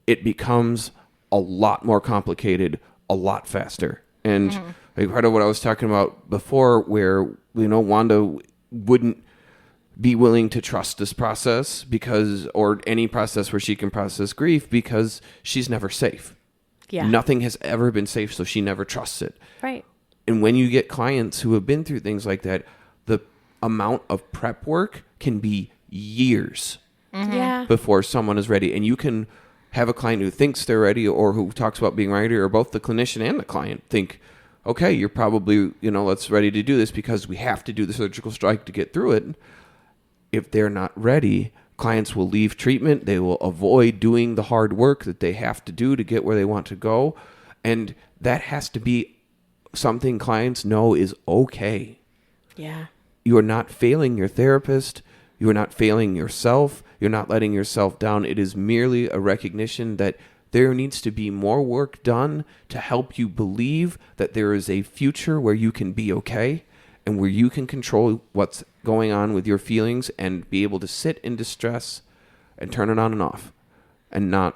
it becomes a lot more complicated, a lot faster. And like part of what I was talking about before, where Wanda wouldn't be willing to trust this process or any process where she can process grief, because she's never safe. Yeah. Nothing has ever been safe, so she never trusts it. Right. And when you get clients who have been through things like that, the amount of prep work can be years before someone is ready. And you can have a client who thinks they're ready, or who talks about being ready, or both the clinician and the client think, okay, you're probably, let's ready to do this because we have to do the surgical strike to get through it. If they're not ready, clients will leave treatment. They will avoid doing the hard work that they have to do to get where they want to go. And that has to be something clients know is okay. Yeah. You are not failing your therapist. You are not failing yourself. You're not letting yourself down. It is merely a recognition that there needs to be more work done to help you believe that there is a future where you can be okay, and where you can control what's going on with your feelings and be able to sit in distress and turn it on and off and not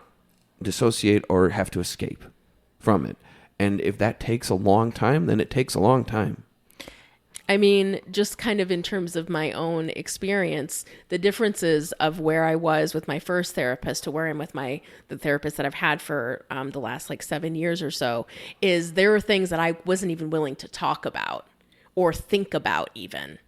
dissociate or have to escape from it. And if that takes a long time, then it takes a long time. I mean, just kind of in terms of my own experience, the differences of where I was with my first therapist to where I'm with the therapist that I've had for the last 7 years or so, is there are things that I wasn't even willing to talk about or think about even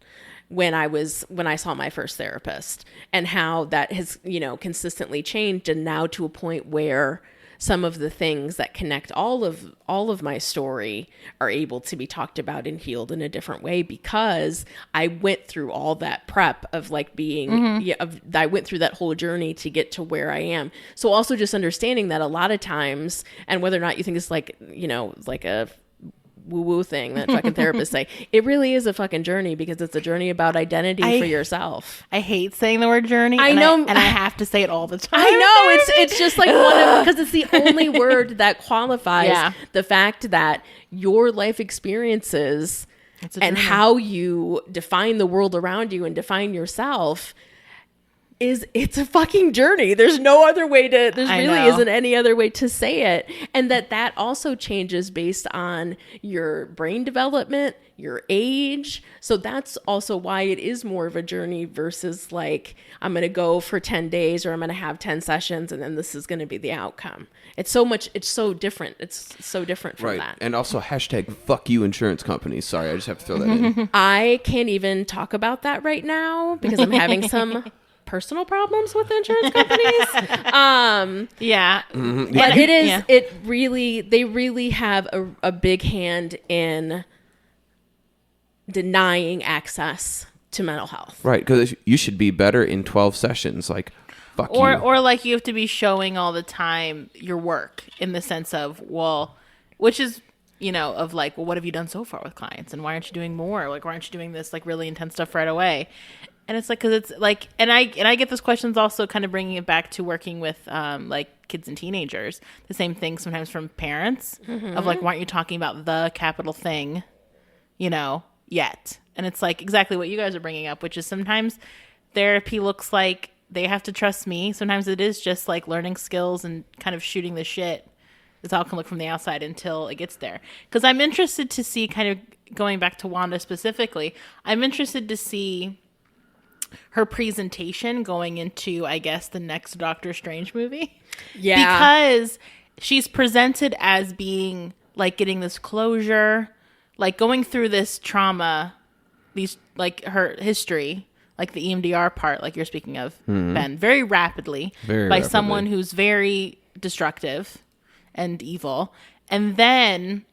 when I saw my first therapist, and how that has, consistently changed. And now to a point where some of the things that connect all of my story are able to be talked about and healed in a different way, because I went through all that prep of I went through that whole journey to get to where I am. So also just understanding that a lot of times, and whether or not you think it's like a woo-woo thing that fucking therapists say, it really is a fucking journey, because it's a journey about identity for yourself. I hate saying the word journey. I know. And I have to say it all the time. I know. It's just like because it's the only word that qualifies the fact that your life experiences and how you define the world around you and define yourself it's a fucking journey. There's no other way to, I really know. isn't any other way to say it. And that also changes based on your brain development, your age. So that's also why it is more of a journey versus like, I'm going to go for 10 days or I'm going to have 10 sessions and then this is going to be the outcome. It's so different. It's so different from that. And also hashtag fuck you insurance companies. Sorry, I just have to throw that in. I can't even talk about that right now because I'm having some personal problems with insurance companies. Yeah. But they really have a big hand in denying access to mental health. Right, because you should be better in 12 sessions. Like, fuck you. Or like you have to be showing all the time your work in the sense of, well, which is, of like, well, what have you done so far with clients? And why aren't you doing more? Like, why aren't you doing this like really intense stuff right away? And it's like, because it's like, and I get those questions also kind of bringing it back to working with like kids and teenagers. The same thing sometimes from parents of like, why aren't you talking about the capital thing, yet? And it's like exactly what you guys are bringing up, which is sometimes therapy looks like they have to trust me. Sometimes it is just like learning skills and kind of shooting the shit. It's all can look from the outside until it gets there. Because I'm interested to see, kind of going back to Wanda specifically, I'm interested to see her presentation going into, I guess, the next Doctor Strange movie. Yeah. Because she's presented as being like getting this closure, like going through this trauma, these like her history, like the EMDR part, like you're speaking of, Ben, very rapidly by someone who's very destructive and evil. And then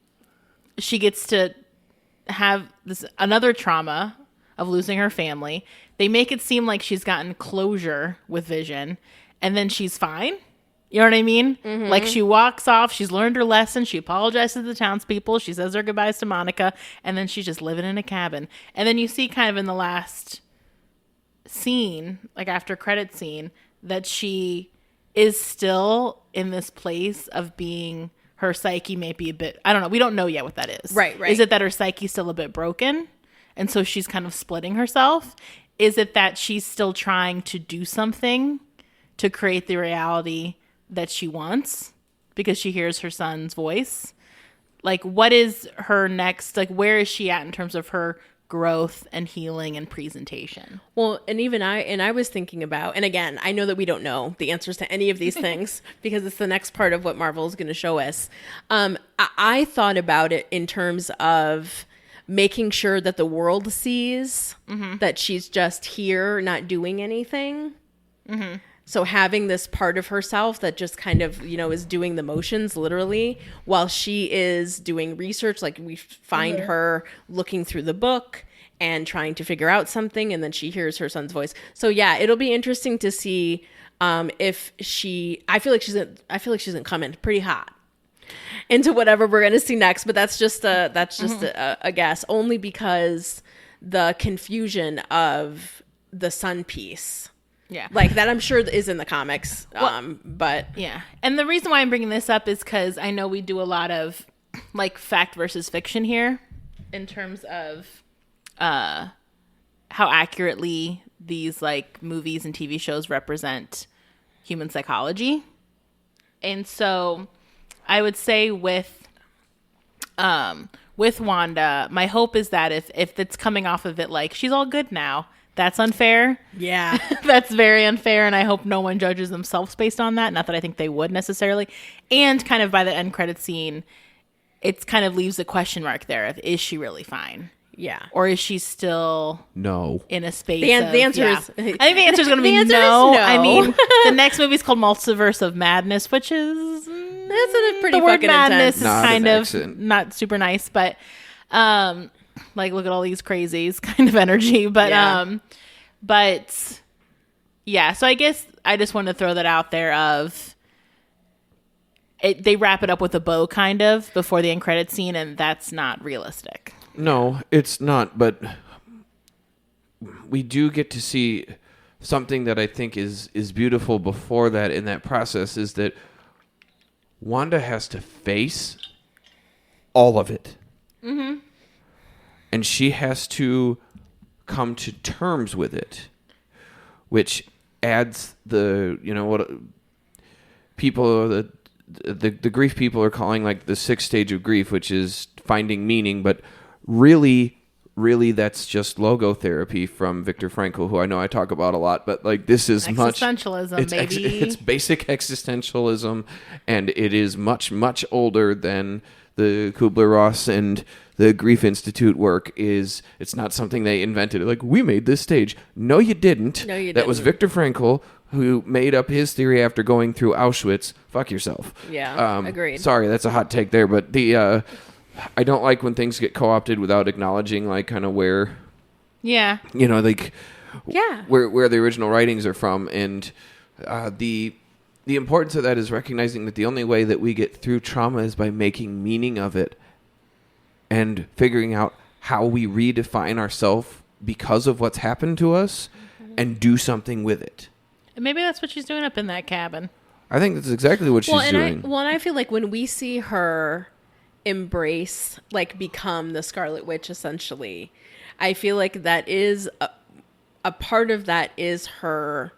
she gets to have this another trauma of losing her family. They make it seem like she's gotten closure with Vision, and then she's fine. You know what I mean? Like she walks off, she's learned her lesson, she apologizes to the townspeople, she says her goodbyes to Monica, and then she's just living in a cabin. And then you see kind of in the last scene, like after credit scene, that she is still in this place of being, her psyche may be a bit, I don't know, we don't know yet what that is. Right. Is it that her psyche's still a bit broken? And so she's kind of splitting herself? Is it that she's still trying to do something to create the reality that she wants because she hears her son's voice? Like, what is her next, like, where is she at in terms of her growth and healing and presentation? Well, and even I was thinking about, and again, I know that we don't know the answers to any of these things because it's the next part of what Marvel is going to show us. I thought about it in terms of making sure that the world sees that she's just here, not doing anything. So having this part of herself that just kind of, is doing the motions literally while she is doing research. Like we find her looking through the book and trying to figure out something. And then she hears her son's voice. So yeah, it'll be interesting to see if I feel like she's gonna come in pretty hot into whatever we're going to see next, but that's just a guess, only because the confusion of the sun piece, like that, I'm sure is in the comics. But yeah, and the reason why I'm bringing this up is because I know we do a lot of like fact versus fiction here in terms of how accurately these like movies and TV shows represent human psychology, and so I would say with Wanda, my hope is that if it's coming off of it like she's all good now, that's unfair. yeah, That's very unfair, and I hope no one judges themselves based on that. Not that I think they would necessarily. And kind of by the end credit scene, it kind of leaves a question mark there of, is she really fine? yeah, Or is she still No. in a space the answer is, I think the answer is going to be The answer no. is no. I mean, the next movie is called Multiverse of Madness, which is... that's a pretty the word fucking madness intense. is Not kind an of accent. not super nice, but like look at all these crazies kind of energy. But yeah, so I guess I just wanted to throw that out there of it, they wrap it up with a bow kind of before the end credit scene, and that's not realistic. No, it's not, but we do get to see something that I think is beautiful before that in that process is that Wanda has to face all of it. And she has to come to terms with it, which adds the, what people, the grief people are calling like the 6th stage of grief, which is finding meaning, but really that's just logotherapy from Viktor Frankl, who I know I talk about a lot, but like this is existentialism, baby. It's basic existentialism, and it is much, much older than the Kubler-Ross and the Grief Institute work. It's not something they invented. Like, we made this stage. No, you didn't. That was Viktor Frankl, who made up his theory after going through Auschwitz. Fuck yourself. Yeah, agreed. Sorry, that's a hot take there, but I don't like when things get co-opted without acknowledging, like, kind of where, yeah, like, where the original writings are from, and the importance of that is recognizing that the only way that we get through trauma is by making meaning of it and figuring out how we redefine ourselves because of what's happened to us and do something with it. And maybe that's what she's doing up in that cabin. I think that's exactly what she's doing. And I feel like when we see her embrace, like, become the Scarlet Witch, essentially, I feel like that is a part of that is her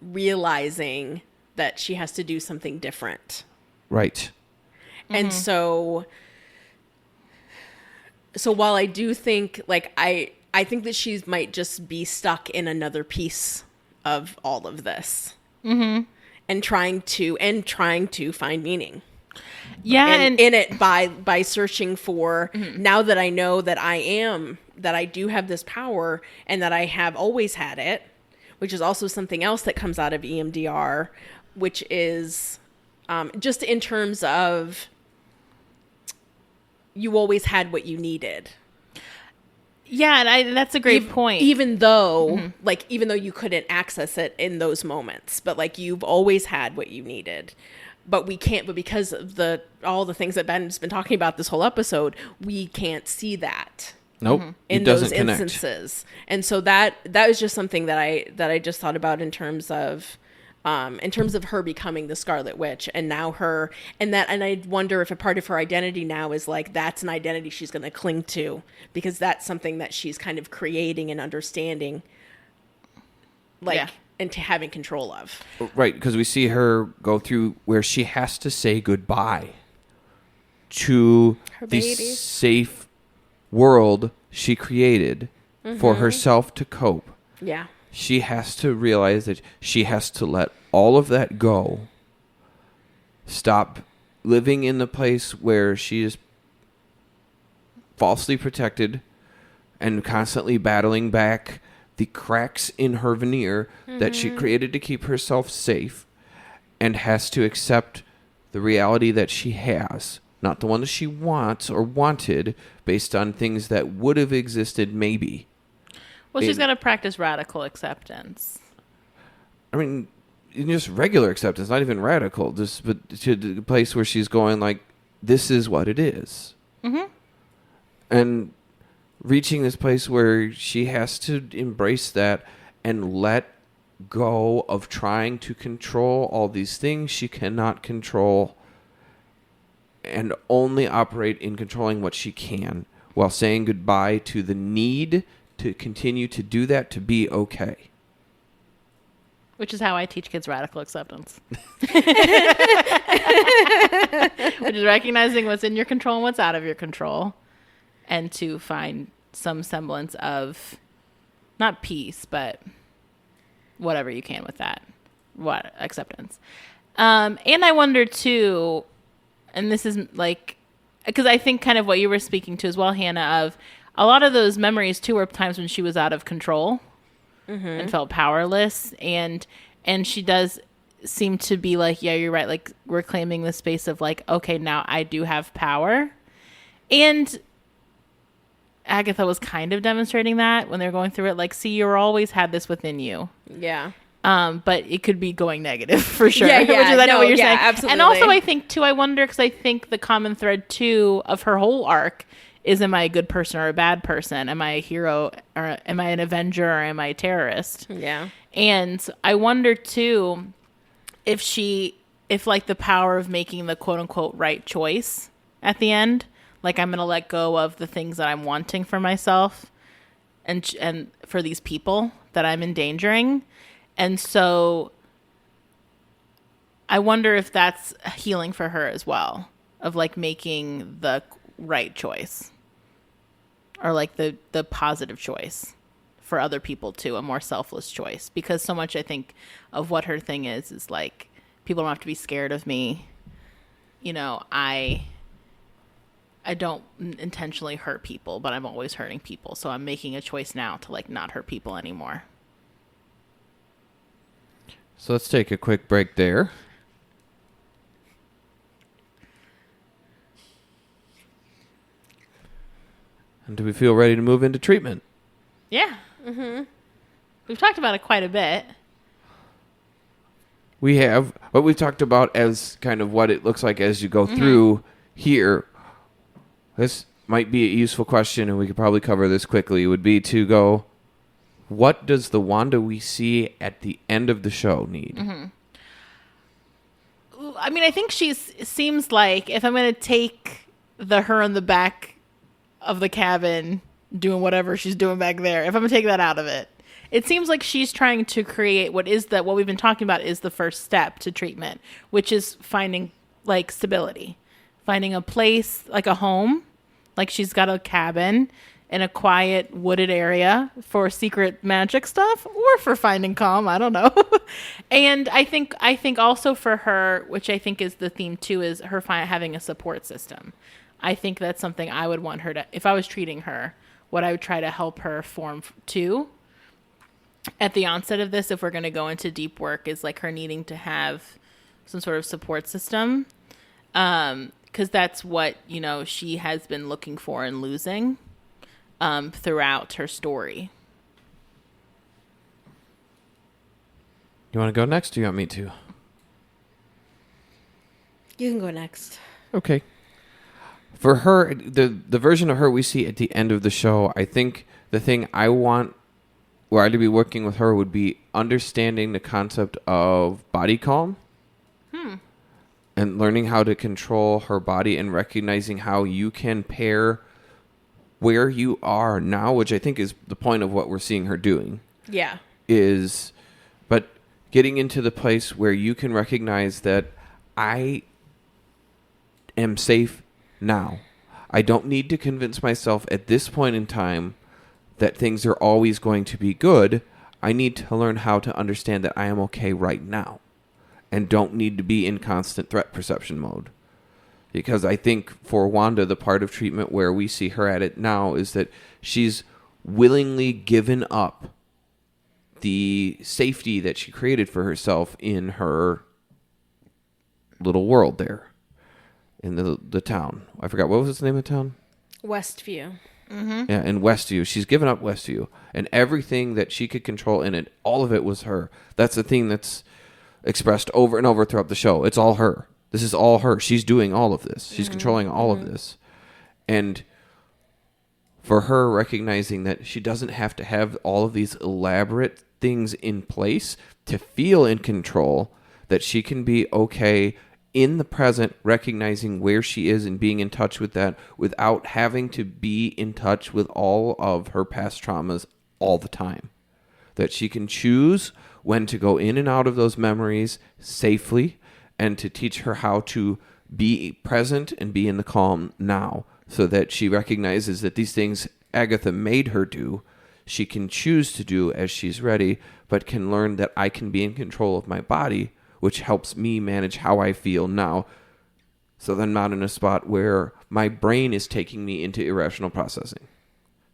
realizing that she has to do something different. Right. And so while I do think, like, I think that she might just be stuck in another piece of all of this, and trying to find meaning. Yeah, and in it by searching for, now that I know that I do have this power and that I have always had it, which is also something else that comes out of EMDR, which is just in terms of you always had what you needed. Yeah, and that's a great point. Even though you couldn't access it in those moments, but like you've always had what you needed. But we can't, but because of all the things that Ben's been talking about this whole episode, we can't see that. Nope. In It doesn't those connect. instances. And so that was just something that I just thought about in terms of her becoming the Scarlet Witch, and now and I wonder if a part of her identity now is like, that's an identity she's going to cling to, because that's something that she's kind of creating and understanding, and having control of. Right, because we see her go through where she has to say goodbye to the safe world she created for herself to cope. Yeah. She has to realize that she has to let all of that go. Stop living in the place where she is falsely protected and constantly battling back the cracks in her veneer that she created to keep herself safe, and has to accept the reality that she has, not the one that she wants or wanted based on things that would have existed maybe. Well, she's got to practice radical acceptance. I mean, just regular acceptance, not even radical, but to the place where she's going like, this is what it is. And reaching this place where she has to embrace that and let go of trying to control all these things she cannot control, and only operate in controlling what she can, while saying goodbye to the need to continue to do that to be okay. Which is how I teach kids radical acceptance. Which is recognizing what's in your control and what's out of your control, and to find some semblance of, not peace, but whatever you can with that. What acceptance. And I wonder too, and this is like, because I think kind of what you were speaking to as well, Hannah, of a lot of those memories too were times when she was out of control and felt powerless, and she does seem to be like, yeah, you're right, like we're claiming the space of like, okay, now I do have power. And Agatha was kind of demonstrating that when they're going through it, like, see, you're always had this within you. Yeah. But it could be going negative for sure. Yeah, Which is, I know what you're saying. Absolutely. And also I think too, I wonder, because I think the common thread too of her whole arc is, am I a good person or a bad person? Am I a hero, or am I an avenger, or am I a terrorist? Yeah. And I wonder too, if like the power of making the quote unquote right choice at the end, like I'm going to let go of the things that I'm wanting for myself and for these people that I'm endangering. And so I wonder if that's healing for her as well, of like making the right choice, or like the positive choice for other people too, a more selfless choice. Because so much, I think, of what her thing is like, people don't have to be scared of me. You know, I don't intentionally hurt people, but I'm always hurting people. So I'm making a choice now to like not hurt people anymore. So let's take a quick break there. And do we feel ready to move into treatment? Yeah. Mm-hmm. We've talked about it quite a bit. We have, but we talked about as kind of what it looks like as you go through here. This might be a useful question, and we could probably cover this quickly, would be to go, what does the Wanda we see at the end of the show need? Mm-hmm. I mean, I think seems like, if I'm going to take her in the back of the cabin doing whatever she's doing back there, if I'm going to take that out of it, it seems like she's trying to create what we've been talking about is the first step to treatment, which is finding like stability, finding a place, like a home, like she's got a cabin in a quiet wooded area for secret magic stuff, or for finding calm. I don't know. And I think also for her, which I think is the theme too, is her having a support system. I think that's something I would want her to, if I was treating her, what I would try to help her form too at the onset of this, if we're going to go into deep work, is like her needing to have some sort of support system. Because that's what, you know, she has been looking for and losing throughout her story. You want to go next, or you want me to? You can go next. Okay. For her, the version of her we see at the end of the show, I think the thing I want, where I'd be working with her, would be understanding the concept of body calm. And learning how to control her body and recognizing how you can pair where you are now, which I think is the point of what we're seeing her doing. Yeah. But getting into the place where you can recognize that I am safe now. I don't need to convince myself at this point in time that things are always going to be good. I need to learn how to understand that I am okay right now and don't need to be in constant threat perception mode. Because I think for Wanda, the part of treatment where we see her at it now is that she's willingly given up the safety that she created for herself in her little world there in the town. I forgot, what was the name of the town? Westview. Mm-hmm. Yeah, in Westview. She's given up Westview. And everything that she could control in it, all of it was her. That's the thing that's expressed over and over throughout the show. It's all her. This is all her. She's doing all of this. She's controlling all of this. And for her, recognizing that she doesn't have to have all of these elaborate things in place to feel in control, that she can be okay in the present, recognizing where she is and being in touch with that without having to be in touch with all of her past traumas all the time. That she can choose when to go in and out of those memories safely, and to teach her how to be present and be in the calm now, so that she recognizes that these things Agatha made her do, she can choose to do as she's ready, but can learn that I can be in control of my body, which helps me manage how I feel now, so that I'm not in a spot where my brain is taking me into irrational processing.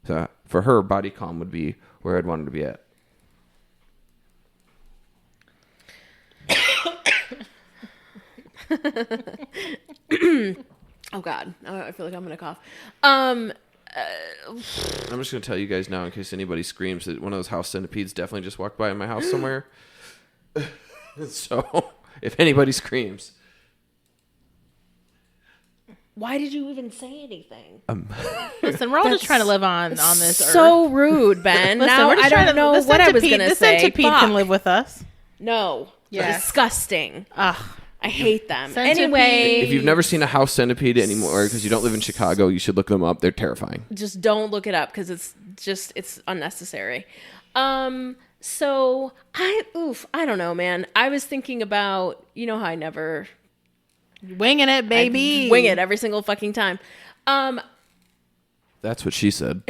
So for her, body calm would be where I'd want her to be at. Oh God, I feel like I'm gonna cough. I'm just going to tell you guys now, in case anybody screams, that one of those house centipedes definitely just walked by in my house somewhere. So, if anybody screams. Why did you even say anything? Listen, we're all just trying to live on this earth. So rude, Ben. Listen, Now we're just I trying don't to, know the what I was centipede- gonna the say. centipede Fuck. can live with us. No. Yes. Disgusting. Ugh. I hate them. Centipede. Anyway, If you've never seen a house centipede anymore because you don't live in Chicago, you should look them up. They're terrifying. just don't look it up because it's unnecessary. So I don't know, man. I was thinking about, you know how I never Winging it, baby. wing it every single fucking time. That's what she said.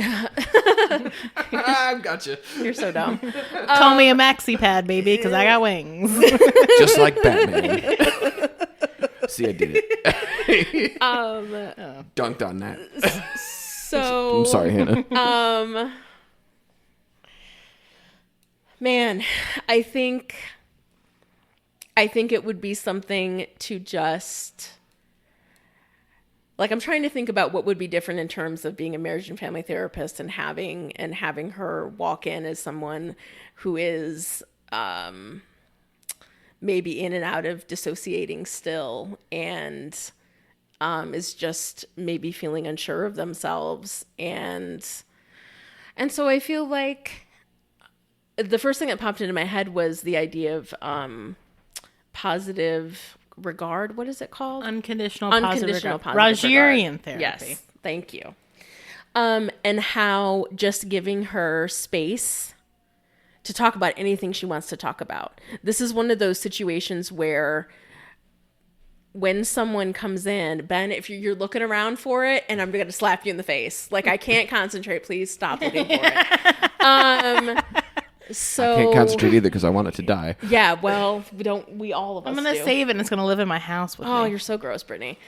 Gotcha. You're so dumb. Call me a maxi pad, baby, because I got wings. Just like Batman. See, I did it. Dunked on that. So I'm sorry, Hannah. Man, I think it would be something to just, like, I'm trying to think about what would be different in terms of being a marriage and family therapist and having her walk in as someone who is maybe in and out of dissociating still and is just maybe feeling unsure of themselves. And so I feel like the first thing that popped into my head was the idea of positive regard. What is it called? Unconditional positive regard. Positive Rogerian regard. therapy. Yes, thank you. And how just giving her space to talk about anything she wants to talk about. This is one of those situations where when someone comes in, Ben, if you're looking around for it, and I'm going to slap you in the face. Like, I can't concentrate. Please stop looking for it. So I can't concentrate either because I want it to die. Yeah, well, we all of us I'm going to save it and it's going to live in my house with me. Oh, you're so gross, Brittany.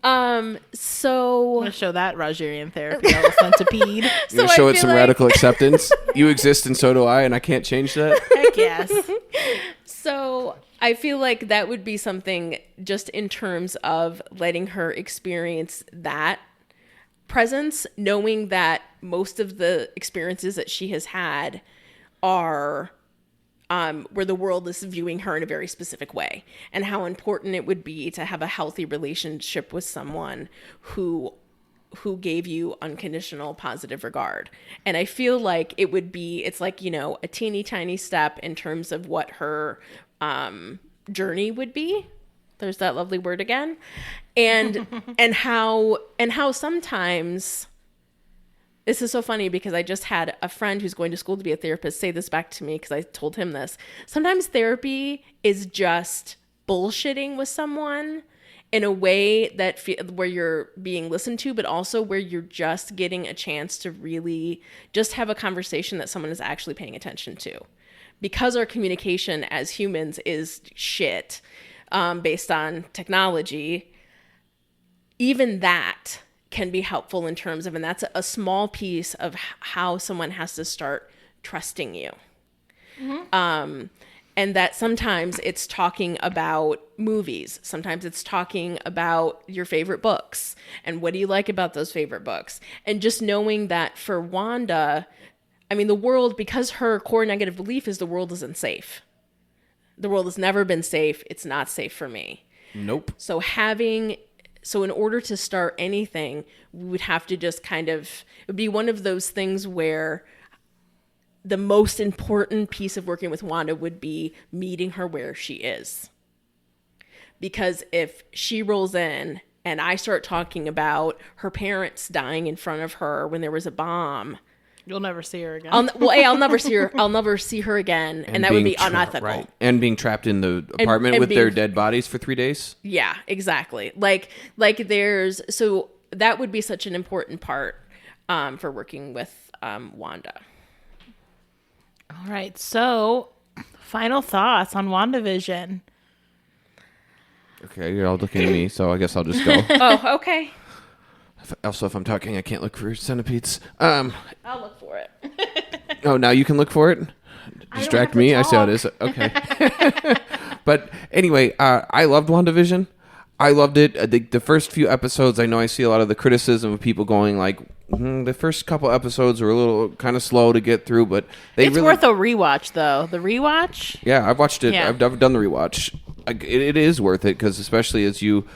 So I'm going to show that Rogerian therapy on the centipede. You're So gonna I show it feel some like- radical acceptance. You exist and so do I, and I can't change that. Heck yes. So I feel like that would be something just in terms of letting her experience that presence, knowing that most of the experiences that she has had are where the world is viewing her in a very specific way, and how important it would be to have a healthy relationship with someone who gave you unconditional positive regard. And I feel like it's like, you know, a teeny tiny step in terms of what her journey would be. There's that lovely word again. And how sometimes, this is so funny because I just had a friend who's going to school to be a therapist say this back to me because I told him this. Sometimes therapy is just bullshitting with someone in a way that where you're being listened to, but also where you're just getting a chance to really just have a conversation that someone is actually paying attention to. Because our communication as humans is shit based on technology, even that can be helpful in terms of, and that's a small piece of how someone has to start trusting you. Mm-hmm. And that sometimes it's talking about movies. Sometimes it's talking about your favorite books and what do you like about those favorite books. And just knowing that for Wanda, I mean, the world, because her core negative belief is the world isn't safe. The world has never been safe. It's not safe for me. Nope. So in order to start anything, we would have to just kind of, it would be one of those things where the most important piece of working with Wanda would be meeting her where she is. Because if she rolls in and I start talking about her parents dying in front of her when there was a bomb, You'll never see her again. I'll never see her. I'll never see her again, and that would be unethical. Right. And being trapped in the apartment and with their being- dead bodies for 3 days. Yeah, exactly. Like so that would be such an important part for working with Wanda. All right. So, final thoughts on WandaVision. Okay, you're all looking at me, so I guess I'll just go. Oh, okay. Also, if I'm talking, I can't look for centipedes. I'll look for it. Oh, now you can look for it? Distract me? I see how it is. Okay. But anyway, I loved WandaVision. I loved it. The first few episodes, I know I see a lot of the criticism of people going like, the first couple episodes were a little kind of slow to get through, but It's worth a rewatch, though. The rewatch? Yeah, I've watched it. Yeah. I've done the rewatch. It is worth it because especially as you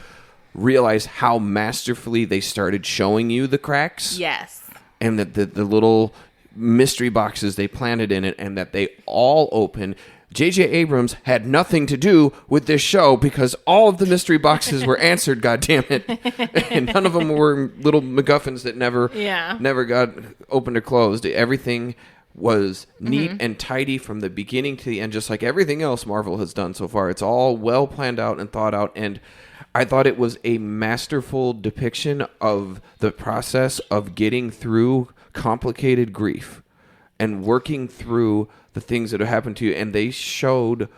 realize how masterfully they started showing you the cracks. Yes. And that the little mystery boxes they planted in it and that they all open. J.J. Abrams had nothing to do with this show because all of the mystery boxes were answered, goddammit. And none of them were little MacGuffins that never got opened or closed. Everything was neat and tidy from the beginning to the end, just like everything else Marvel has done so far. It's all well planned out and thought out, and I thought it was a masterful depiction of the process of getting through complicated grief and working through the things that have happened to you. And they showed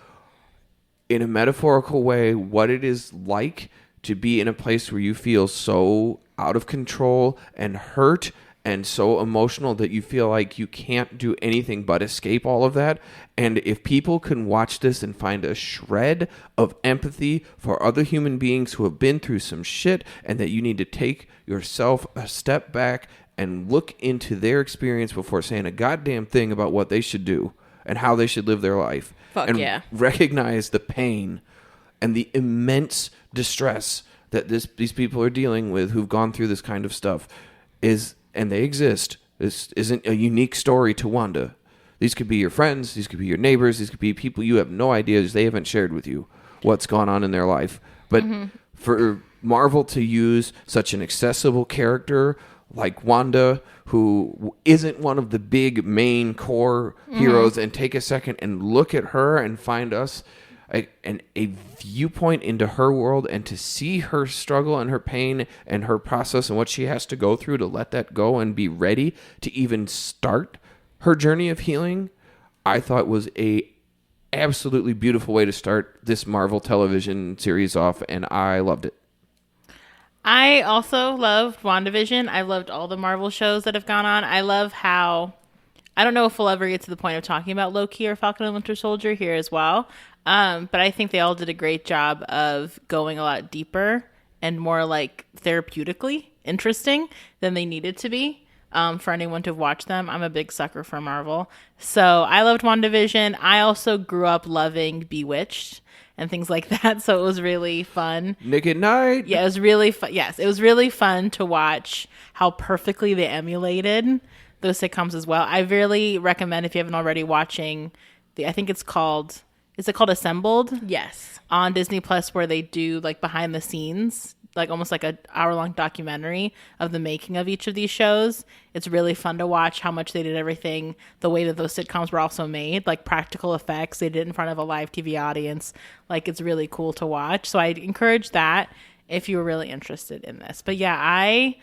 in a metaphorical way what it is like to be in a place where you feel so out of control and hurt and so emotional that you feel like you can't do anything but escape all of that. And if people can watch this and find a shred of empathy for other human beings who have been through some shit, and that you need to take yourself a step back and look into their experience before saying a goddamn thing about what they should do and how they should live their life. Fuck and yeah. recognize the pain and the immense distress that these people are dealing with who've gone through this kind of stuff and they exist. This isn't a unique story to Wanda. These could be your friends. These could be your neighbors. These could be people you have no idea. They haven't shared with you what's gone on in their life. But for Marvel to use such an accessible character like Wanda, who isn't one of the big main core heroes, and take a second and look at her and find us a viewpoint into her world, and to see her struggle and her pain and her process and what she has to go through to let that go and be ready to even start her journey of healing, I thought was a absolutely beautiful way to start this Marvel television series off, and I loved it. I also loved WandaVision. I loved all the Marvel shows that have gone on. I love how, I don't know if we'll ever get to the point of talking about Loki or Falcon and Winter Soldier here as well. But I think they all did a great job of going a lot deeper and more like therapeutically interesting than they needed to be for anyone to watch them. I'm a big sucker for Marvel. So I loved WandaVision. I also grew up loving Bewitched and things like that. So it was really fun. Nick at Night. Yeah, it was really fun. Yes, it was really fun to watch how perfectly they emulated those sitcoms as well. I really recommend, if you haven't already, watching I think it's called... Is it called Assembled? Yes. On Disney Plus, where they do like behind the scenes, like almost like an hour-long documentary of the making of each of these shows. It's really fun to watch how much they did everything, the way that those sitcoms were also made, like practical effects. They did it in front of a live TV audience. Like, it's really cool to watch. So I'd encourage that if you were really interested in this. But yeah, I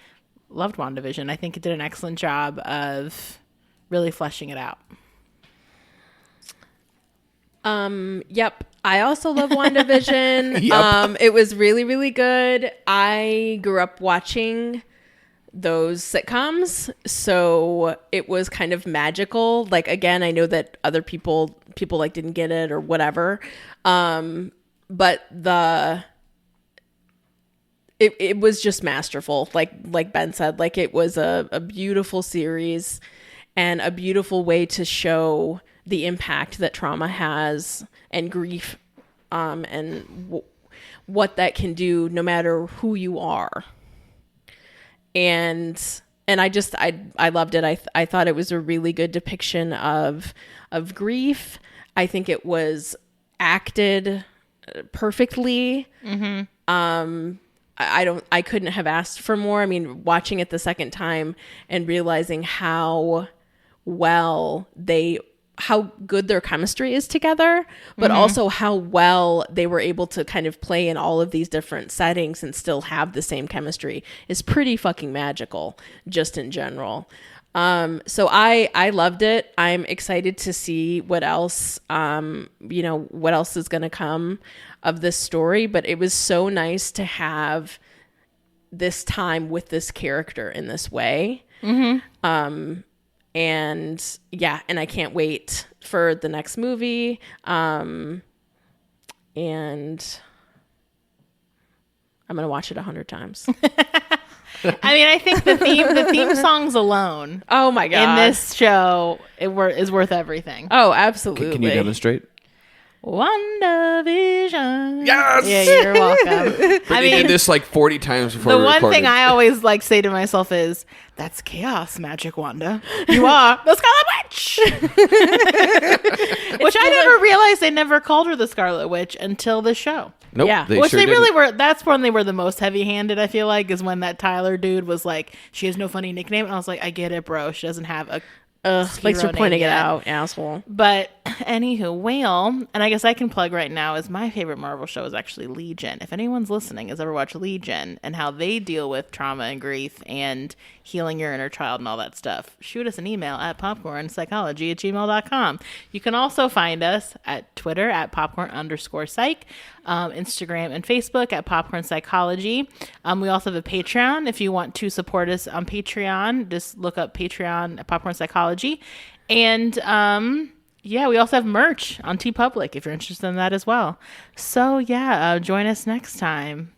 loved WandaVision. I think it did an excellent job of really fleshing it out. Yep. I also love WandaVision. Yep. It was really, really good. I grew up watching those sitcoms, so it was kind of magical. Like, again, I know that other people like didn't get it or whatever. But it was just masterful. Like Ben said, like, it was a beautiful series and a beautiful way to show the impact that trauma has and grief, and what that can do no matter who you are. And I loved it. I thought it was a really good depiction of grief. I think it was acted perfectly. I couldn't have asked for more. I mean, watching it the second time and realizing how good their chemistry is together, but also how well they were able to kind of play in all of these different settings and still have the same chemistry is pretty fucking magical, just in general. So I loved it. I'm excited to see what else, what else is going to come of this story, but it was so nice to have this time with this character in this way. And yeah, and I can't wait for the next movie. And I'm going to watch it 100 times. I mean, I think the theme songs alone. Oh my God. In this show, is worth everything. Oh, absolutely. Can you demonstrate? WandaVision. Yes! Yeah, you're welcome. I did this like 40 times before the we one recorded. thing I always like say to myself is, "That's chaos, Magic Wanda. You are the Scarlet Witch." Which I never realized they never called her the Scarlet Witch until the show. Nope. Yeah. Which sure they really didn't. were. That's when they were the most heavy-handed. I feel like is when that Tyler dude was like, "She has no funny nickname," and I was like, "I get it, bro. She doesn't have a Ugh, thanks for hero name pointing it yet. out, asshole. But anywho, Whale, and I guess I can plug right now, is my favorite Marvel show is actually Legion. If anyone's listening has ever watched Legion and how they deal with trauma and grief and healing your inner child and all that stuff, shoot us an email at popcornpsychology@gmail.com. You can also find us at Twitter at popcorn_psych, Instagram and Facebook at popcorn psychology. We also have a Patreon. If you want to support us on Patreon, just look up Patreon at popcorn psychology. And yeah, we also have merch on TeePublic if you're interested in that as well. So yeah, join us next time.